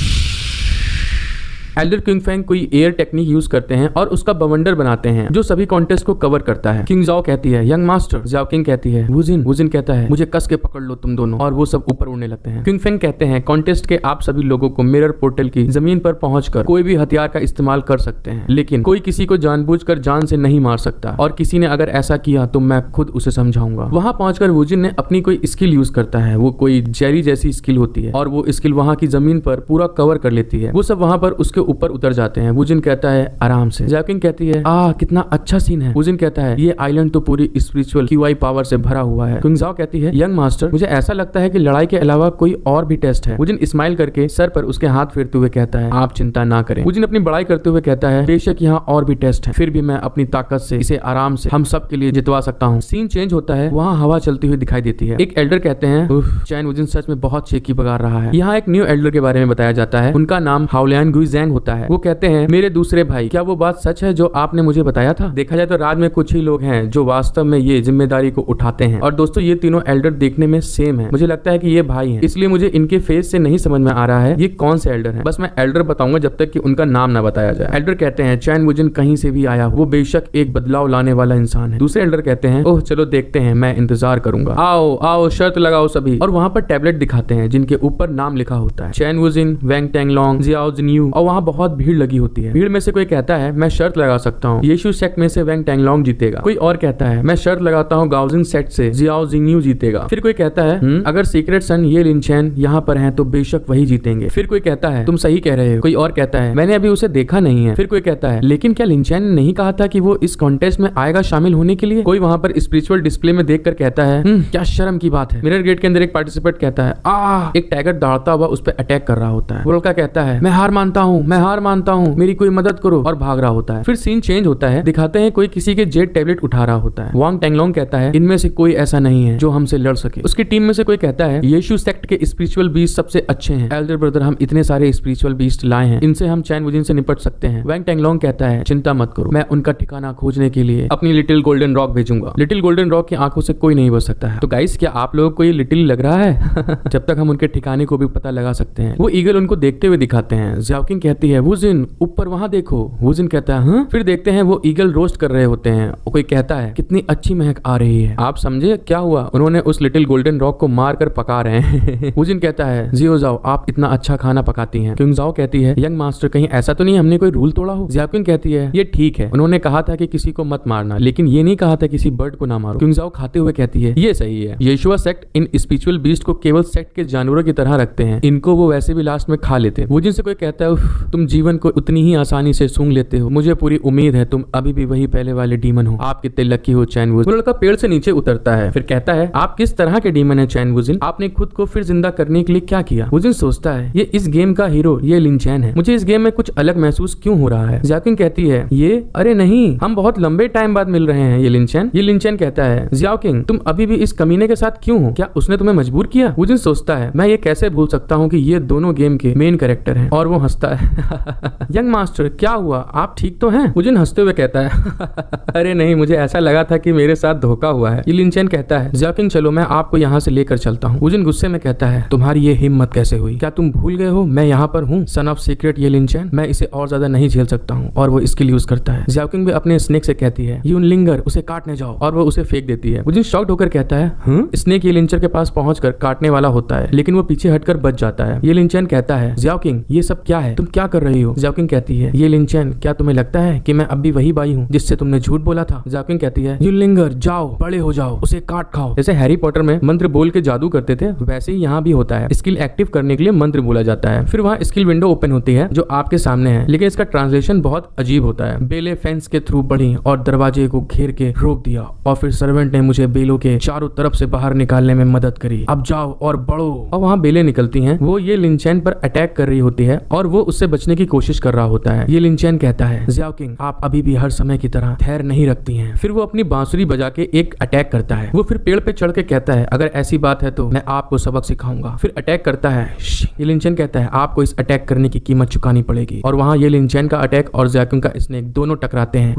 एल्डर क्विंग फैंग कोई एयर टेक्निक यूज करते हैं और उसका बवंडर बनाते हैं जो सभी कॉन्टेस्ट को कवर करता है। किंग ज़ाओ कहती है यंग मास्टर। ज़्याओकिंग कहती है वुजिन। वुजिन कहता है मुझे कस के पकड़ लो तुम दोनों, और वो सब ऊपर उड़ने लगते हैं। क्विंग फैंग कहते हैं कॉन्टेस्ट के आप सभी लोगों को मिरर पोर्टल की जमीन पर पहुंचकर कोई भी हथियार का इस्तेमाल कर सकते हैं, लेकिन कोई किसी को जानबूझकर जान से नहीं मार सकता, और किसी ने अगर ऐसा किया तो मैं खुद उसे समझाऊंगा। वहां पहुंचकर वुजिन ने अपनी कोई स्किल यूज करता है। वो कोई जेरी जैसी स्किल होती है और वो स्किल वहां की जमीन पर पूरा कवर कर लेती है। वो सब वहां पर उसके ऊपर उतर जाते हैं। वुजिन कहता है आराम से। ज़्याओकिंग कहती है कितना अच्छा सीन है। वुजिन कहता है ये आइलैंड तो पूरी स्पिरिचुअल क्यूआई पावर से भरा हुआ है। क्विंग ज़ाओ कहती है यंग मास्टर मुझे ऐसा लगता है कि लड़ाई के अलावा कोई और भी टेस्ट है। वुजिन स्माइल करके सर पर उसके हाथ फेरते हुए कहता है आप चिंता ना करें। वुजिन अपनी बड़ाई करते हुए कहता है बेशक यहाँ और भी टेस्ट है, फिर भी मैं अपनी ताकत से इसे आराम से हम सब के लिए जितवा सकता हूँ। सीन चेंज होता है। वहाँ हवा चलती हुई दिखाई देती है। एक एल्डर कहते हैं चैन वुजिन सच में बहुत शेकी बगार रहा है। यहाँ एक न्यू एल्डर के बारे में बताया जाता है। उनका नाम हाउलियन गुइज़ैंग होता है। वो कहते हैं मेरे दूसरे भाई क्या वो बात सच है जो आपने मुझे बताया था? देखा जाए तो राज में कुछ ही लोग हैं जो वास्तव में ये जिम्मेदारी को उठाते हैं। और दोस्तों ये तीनों एल्डर देखने में सेम है। मुझे लगता है कि ये भाई हैं, इसलिए मुझे इनके फेस से नहीं समझ में आ रहा है ये कौन से एल्डर हैं। बस मैं एल्डर बताऊंगा जब तक कि उनका नाम ना बताया जाए। एल्डर कहते हैं चैन वुजिन कहीं से भी आया वो बेशक एक बदलाव लाने वाला इंसान है। दूसरे एल्डर कहते हैं ओह चलो देखते हैं, मैं इंतजार करूंगा। आओ आओ शर्त लगाओ सभी। और वहाँ पर टैबलेट दिखाते हैं जिनके ऊपर नाम लिखा होता है चैन वुजिन, वैंग टेंगलोंग, जियाओ जिन्यू, और वहाँ वहाँ बहुत भीड़ लगी होती है। भीड़ में से कोई कहता है मैं शर्त लगा सकता हूँ येशु सेक्ट में से वैंग टैंगलोंग जीतेगा। कोई और कहता है मैं शर्त लगाता हूँ गाओजिंग सेक्ट से जियाओ जिंगयू जीतेगा। फिर कोई कहता है अगर सीक्रेट सन ये लिनचैन यहाँ पर हैं तो बेशक वही जीतेंगे। फिर कोई कहता है तुम सही कह रहे हो। कोई और कहता है मैंने अभी उसे देखा नहीं है। फिर कोई कहता है लेकिन क्या लिनचैन ने नहीं कहा था कि वो इस कॉन्टेस्ट में आएगा शामिल होने के लिए। कोई वहाँ पर स्पिरिचुअल डिस्प्ले में देखकर कहता है क्या शर्म की बात है। मिरर गेट के अंदर एक पार्टिसिपेंट कहता है एक टाइगर दौड़ता हुआ उस पर अटैक कर रहा होता है। वो लड़का कहता है मैं हार मानता हूँ, मैं हार मानता हूँ, मेरी कोई मदद करो, और भाग रहा होता है। फिर सीन चेंज होता है, दिखाते हैं कोई किसी के जेड टैबलेट उठा रहा होता है। वांग टैंगलोंग कहता है इनमें से कोई ऐसा नहीं है जो हमसे लड़ सके। उसकी टीम में से कोई कहता है येशु सेक्ट के स्पिरिचुअल बीस्ट सबसे अच्छे हैं एल्डर ब्रदर, हम इतने सारे स्पिरिचुअल बीस्ट लाए हैं, इनसे हम चैन वुजिन से निपट सकते हैं। वांग टैंगलोंग कहता है चिंता मत करो, मैं उनका ठिकाना खोजने के लिए अपनी लिटिल गोल्डन रॉक भेजूंगा। लिटिल गोल्डन रॉक की आंखों से कोई नहीं बच सकता है। तो गाइस क्या आप लोगों को ये लिटिल लग रहा है? जब तक हम उनके ठिकाने को भी पता लगा सकते हैं। वो ईगल उनको देखते हुए दिखाते हैं। ज़्याओकिंग कहती है वुजिन ऊपर वहां देखो। वुजिन कहता है हाँ। फिर देखते हैं वो ईगल रोस्ट कर रहे होते हैं। कोई कहता है कितनी अच्छी महक आ रही है। आप समझे क्या हुआ? उन्होंने उस लिटिल गोल्डन रॉक को मार कर पका रहे हैं। वुजिन कहता है जियो जाओ आप इतना अच्छा खाना पकाती हैं। क्योंग जाओ कहती है यंग मास्टर कहीं ऐसा तो नहीं हमने कोई रूल तोड़ा हो। ज़्याओकिंग कहती है ये ठीक है, उन्होंने कहा था कि किसी को मत मारना, लेकिन ये नहीं कहा था किसी बर्ड को ना मारो। क्योंग जाओ खाते हुए कहती है ये सही है। येशुआ सेक्ट इन स्पिरिचुअल बीस्ट को केवल सेक्ट के जानवरों की तरह रखते हैं, इनको वो वैसे भी लास्ट में खा लेते हैं। वुजिन से कोई कहता है तुम जीवन को उतनी ही आसानी से सूंघ लेते हो, मुझे पूरी उम्मीद है तुम अभी भी वही पहले वाले डीमन हो। आप कितने लकी हो चैन वुजिन। वो लड़का पेड़ से नीचे उतरता है, फिर कहता है आप किस तरह के डीमन है चैन वुजिन, आपने खुद को फिर जिंदा करने के लिए क्या किया। वुजिन सोचता है ये इस गेम का हीरो ये लिनचैन है, मुझे इस गेम में कुछ अलग महसूस क्यों हो रहा है। ज़्याओकिंग कहती है ये अरे नहीं हम बहुत लंबे टाइम बाद मिल रहे हैं ये लिनचैन। ये लिनचैन कहता है ज़्याओकिंग तुम अभी भी इस कमीने के साथ क्यों हो, क्या उसने तुम्हें मजबूर किया। वुजिन सोचता है मैं ये कैसे भूल सकता हूँ कि ये दोनों गेम के मेन कैरेक्टर हैं, और वो हंसता है। यंग मास्टर क्या हुआ, आप ठीक तो हैं। वुजिन हंसते हुए कहता है अरे नहीं मुझे ऐसा लगा था कि मेरे साथ धोखा हुआ है। ये लिनचैन कहता है ज़्याओकिंग चलो मैं आपको यहाँ से लेकर चलता हूँ। वुजिन गुस्से में कहता है तुम्हारी ये हिम्मत कैसे हुई, क्या तुम भूल गए हो मैं यहाँ पर हूँ सन ऑफ सीक्रेट ये लिनचैन, मैं इसे और ज्यादा नहीं झेल सकता हूँ, और वो स्किल यूज करता है। ज़्याओकिंग भी अपने स्नेक से कहती है यून लिंगर उसे काटने जाओ, और वो उसे फेंक देती है। वुजिन शॉक्ड होकर कहता है स्नेक ये लिंचर के पास पहुंचकर काटने वाला होता है, लेकिन वो पीछे हटकर बच जाता है। ये लिनचैन कहता है ज़्याओकिंग ये सब क्या है, तुम क्या कर रही हो। ज़्याओकिंग कहती है ये लिनचैन क्या तुम्हें लगता है कि मैं अब भी वही बाई हूँ जिससे तुमने झूठ बोला था। ज़्याओकिंग कहती है यून लिंगर जाओ बड़े हो जाओ उसे काट खाओ। जैसे हैरी पॉटर में मंत्र बोल के जादू करते थे वैसे ही यहाँ भी होता है, स्किल एक्टिव करने के लिए मंत्र बोला जाता है। फिर वहाँ स्किल विंडो ओपन होती है जो आपके सामने है, लेकिन इसका ट्रांसलेशन बहुत अजीब होता है। बेले फेंस के थ्रू बढ़ी और दरवाजे को घेर के रोक दिया, और फिर सर्वेंट ने मुझे बेलों के चारों तरफ से बाहर निकालने में मदद करी, अब जाओ और बढ़ो। और वहाँ बेले निकलती हैं, वो ये लिनचैन पर अटैक कर रही होती है और वो उससे बचने की कोशिश कर रहा होता है। ये लिनचैन कहता है ज़्याओकिंग आप अभी भी हर समय की तरह ठहर नहीं रखती हैं। फिर वो अपनी बांसुरी बजा के एक अटैक करता है। वो फिर पेड़ पे चढ़ के कहता है अगर ऐसी बात है तो मैं आपको सबक सिखाऊंगा। फिर अटैक करता है। ये लिनचैन कहता है आपको इस अटैक करने की कीमत चुकानी पड़ेगी, और वहाँ ये लिनचैन का अटैक और ज़्याओकिंग का स्नेक दोनों टकराते हैं।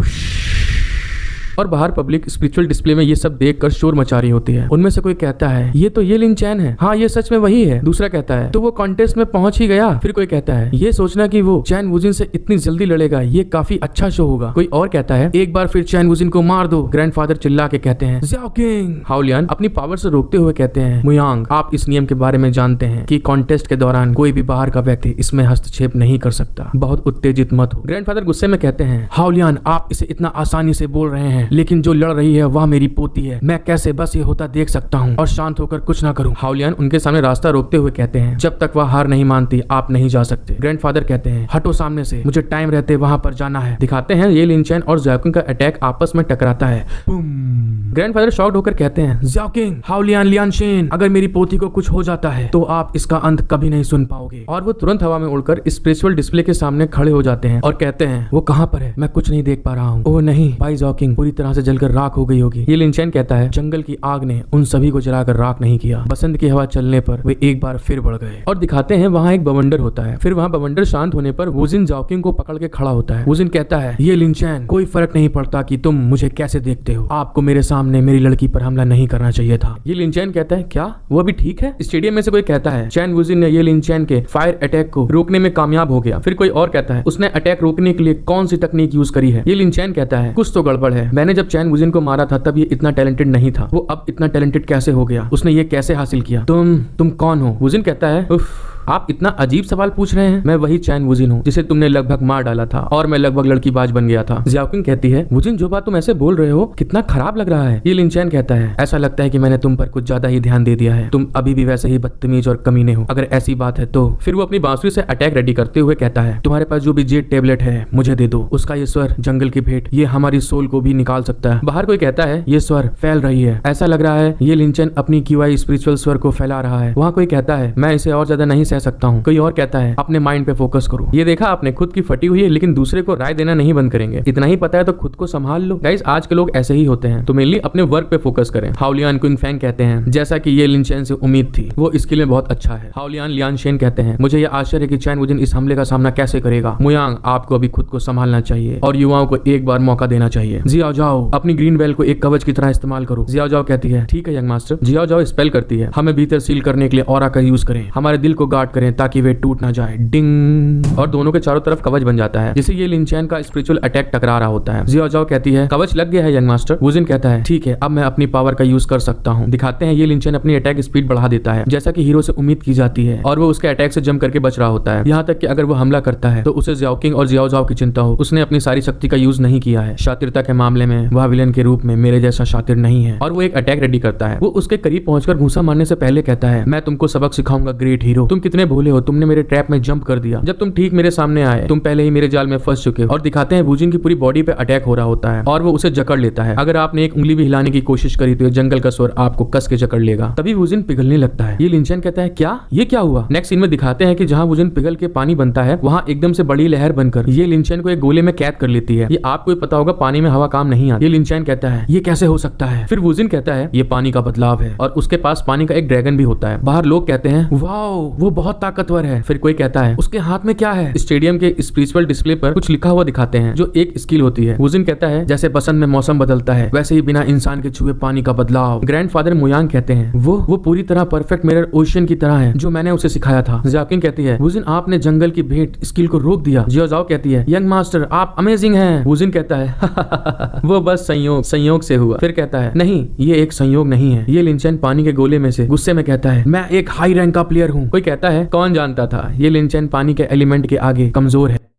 और बाहर पब्लिक स्पिरिचुअल डिस्प्ले में ये सब देखकर शोर मचा रही होती है। उनमें से कोई कहता है ये तो ये लिनचैन है, हाँ ये सच में वही है। दूसरा कहता है तो वो कॉन्टेस्ट में पहुंच ही गया। फिर कोई कहता है ये सोचना कि वो चैन वुजिन से इतनी जल्दी लड़ेगा ये काफी अच्छा शो होगा। कोई और कहता है एक बार फिर चैन वुजिन को मार दो। ग्रैंडफादर चिल्ला के कहते हैं ज़्याओकिंग। हाओलियान अपनी पावर से रोकते हुए कहते हैं मुयांग आप इस नियम के बारे में जानते हैं कि कॉन्टेस्ट के दौरान कोई भी बाहर का व्यक्ति इसमें हस्तक्षेप नहीं कर सकता, बहुत उत्तेजित मत हो। ग्रैंडफादर गुस्से में कहते हैं हाओलियान आप इसे इतना आसानी से बोल रहे हैं, लेकिन जो लड़ रही है वह मेरी पोती है, मैं कैसे बस ये होता देख सकता हूँ और शांत होकर कुछ ना करूँ। हाओलियान उनके सामने रास्ता रोकते हुए कहते हैं जब तक वह हार नहीं मानती आप नहीं जा सकते। ग्रैंडफादर कहते हैं हटो सामने से, मुझे टाइम रहते वहां पर जाना है। दिखाते हैं ये लिनचैन और ज़्याओकिंग का अटैक आपस में टकराता है। ग्रैंडफादर शॉक्ड होकर कहते हैं ज़्याओकिंग हाओलियान लियानशेन अगर मेरी पोती को कुछ हो जाता है तो आप इसका अंत कभी नहीं सुन पाओगे। और वो तुरंत हवा में उड़कर स्पिरिचुअल डिस्प्ले के सामने खड़े हो जाते हैं और कहते हैं वो कहाँ पर है, मैं कुछ नहीं देख पा रहा हूँ। ओह नहीं भाई ज़्याओकिंग पूरी तरह से जलकर राख हो गई होगी। ये लिनचैन कहता है जंगल की आग ने उन सभी को जलाकर राख नहीं किया, बसंत की हवा चलने पर वे एक बार फिर बढ़ गए। और दिखाते हैं वहाँ एक बवंडर होता है। फिर वहाँ बवंडर शांत होने पर वुजिन ज़्याओकिंग को पकड़ के खड़ा होता है। वुजिन कहता है ये लिनचैन कोई फर्क नहीं पड़ता कि तुम मुझे कैसे देखते हो, आपको मेरे सामने मेरी लड़की पर हमला नहीं करना चाहिए था। ये लिनचैन कहता है क्या वो अभी ठीक है। स्टेडियम में से कोई कहता है चैन वुजिन ने ये लिनचैन के फायर अटैक को रोकने में कामयाब हो गया। फिर कोई और कहता है उसने अटैक रोकने के लिए कौन सी तकनीक यूज करी है। ये लिनचैन कहता है कुछ तो गड़बड़ है, मैंने जब चैन वुजिन को मारा था तब ये इतना टैलेंटेड नहीं था, वो अब इतना टैलेंटेड कैसे हो गया, उसने ये कैसे हासिल किया, तुम कौन हो। वुजिन कहता है उफ आप इतना अजीब सवाल पूछ रहे हैं? मैं वही चैन वुजिन हूँ जिसे तुमने लगभग मार डाला था और मैं लगभग लड़कीबाज बन गया था। जियाओकिंग कहती है, वुजिन जो बात तुम ऐसे बोल रहे हो कितना खराब लग रहा है। ये लिनचैन कहता है, ऐसा लगता है कि मैंने तुम पर कुछ ज्यादा ही ध्यान दे दिया है, तुम अभी भी वैसे ही बदतमीज और कमीने हो। अगर ऐसी बात है तो फिर वो अपनी बांसुरी से अटैक रेडी करते हुए कहता है, तुम्हारे पास जो भी जेड टेबलेट है मुझे दे दो। उसका ये स्वर जंगल की भेंट, ये हमारी सोल को भी निकाल सकता है। बाहर कोई कहता है, ये स्वर फैल रही है, ऐसा लग रहा है ये लिनचैन अपनी क्यूआई स्पिरिचुअल स्वर को फैला रहा है। वहाँ कोई कहता है, मैं इसे और ज्यादा नहीं सह सकता हूँ। कोई और कहता है, अपने माइंड पे फोकस करो। ये देखा आपने, खुद की फटी हुई है लेकिन दूसरे को राय देना नहीं बंद करेंगे। इतना ही पता है तो खुद को संभाल लो। गाइस आज के लोग ऐसे ही होते हैं, तो मेनली अपने वर्क पे फोकस करें। हाओलियान क्विंगफैंग कहते हैं, जैसा कि ये लिनचैन से उम्मीद थी, वो स्किल में बहुत अच्छा है। हाओलियान लियानशेन कहते हैं, मुझे ये आश्चर्य है कि चैन वुजिन इस हमले का सामना कैसे करेगा। मुयांग, आपको अभी खुद को संभालना चाहिए और युवाओं को एक बार मौका देना चाहिए। जियाओ जाओ, अपनी ग्रीन बेल को एक कवच की तरह इस्तेमाल करो। जियाओ जाओ कहती है, ठीक है यंग मास्टर। जियाओ जाओ स्पेल करती है, हमें भीतर सील करने के लिए ऑरा का यूज करें, हमारे दिल को गार्ड करें ताकि वे टूट ना जाए। डिंग, और दोनों के चारों तरफ कवच बन जाता है जिसे ये लिनचैन का स्पिरिचुअल अटैक टकरा रहा होता है। जियाओ जाओ कहती है, कवच लग गया है यंग मास्टर। वुजिन कहता है, ठीक है, अब मैं अपनी पावर का यूज कर सकता हूँ। दिखाते हैं ये लिनचैन अपनी अटैक स्पीड बढ़ा देता है जैसा कि हीरो से उम्मीद की जाती है और वो उसके अटैक से जंप करके बच रहा होता है। यहाँ तक कि अगर वो हमला करता है तो उसे जियाओकिंग और जियाओ जाओ की चिंता हो। उसने अपनी सारी शक्ति का यूज नहीं किया है। शातिरता के मामले में वह विलन के रूप में मेरे जैसा शातिर नहीं है और वो एक अटैक रेडी करता है। वो उसके करीब पहुंचकर घूंसा मारने से पहले कहता है, मैं तुमको सबक सिखाऊंगा ग्रेट हीरो। तुम कितने भोले हो, तुमने मेरे ट्रैप में जंप कर दिया जब तुम ठीक मेरे सामने आए। तुम पहले ही मेरे जाल में फंस चुके हो। और दिखाते हैं वुजिन की पूरी बॉडी पे अटैक हो रहा होता है और वो उसे जकड़ लेता है। अगर आपने एक उंगली भी हिलाने की कोशिश करी तो जंगल का स्वर आपको कस के जकड़ लेगा। तभी वुजिन पिघलने लगता है। ये लिनचैन कहता है, क्या ये क्या हुआ? नेक्स्ट सीन में दिखाते हैं कि जहां वुजिन पिघल के पानी बनता है वहां एकदम से बड़ी लहर बनकर ये लिनचैन को एक गोले में कैद कर लेती है। ये आपको पता होगा पानी में हवा काम नहीं आती। ये लिनचैन कहता है, ये कैसे हो सकता है? फिर वुजिन कहता है, ये पानी का बदलाव है और उसके पास पानी का एक ड्रैगन भी होता है। बाहर लोग कहते हैं, वाओ वो बहुत ताकतवर है। फिर कोई कहता है, उसके हाथ में क्या है? स्टेडियम के स्पिरिचुअल डिस्प्ले पर कुछ लिखा हुआ दिखाते हैं जो एक स्किल होती है। वुजिन कहता है, जैसे बसंत में मौसम बदलता है वैसे ही बिना इंसान के छुए पानी का बदलाव। ग्रैंडफादर मुयांग कहते हैं, वो पूरी तरह परफेक्ट मिरर ओशियन की तरह है जो मैंने उसे सिखाया था। जियाओकिंग कहती है, वुजिन आपने जंगल की भेंट स्किल को रोक दिया। जियाओ जाओ कहती है, यंग मास्टर आप अमेजिंग हैं। वुजिन कहता है, वो बस संयोग से हुआ। फिर कहता है, नहीं ये एक संयोग नहीं है। ये लिनचैन पानी के गोले में से गुस्से में कहता है, मैं एक हाई रैंक का प्लेयर हूँ। कोई कहता है, कौन जानता था ये लिनचैन पानी के एलिमेंट के आगे कमजोर है।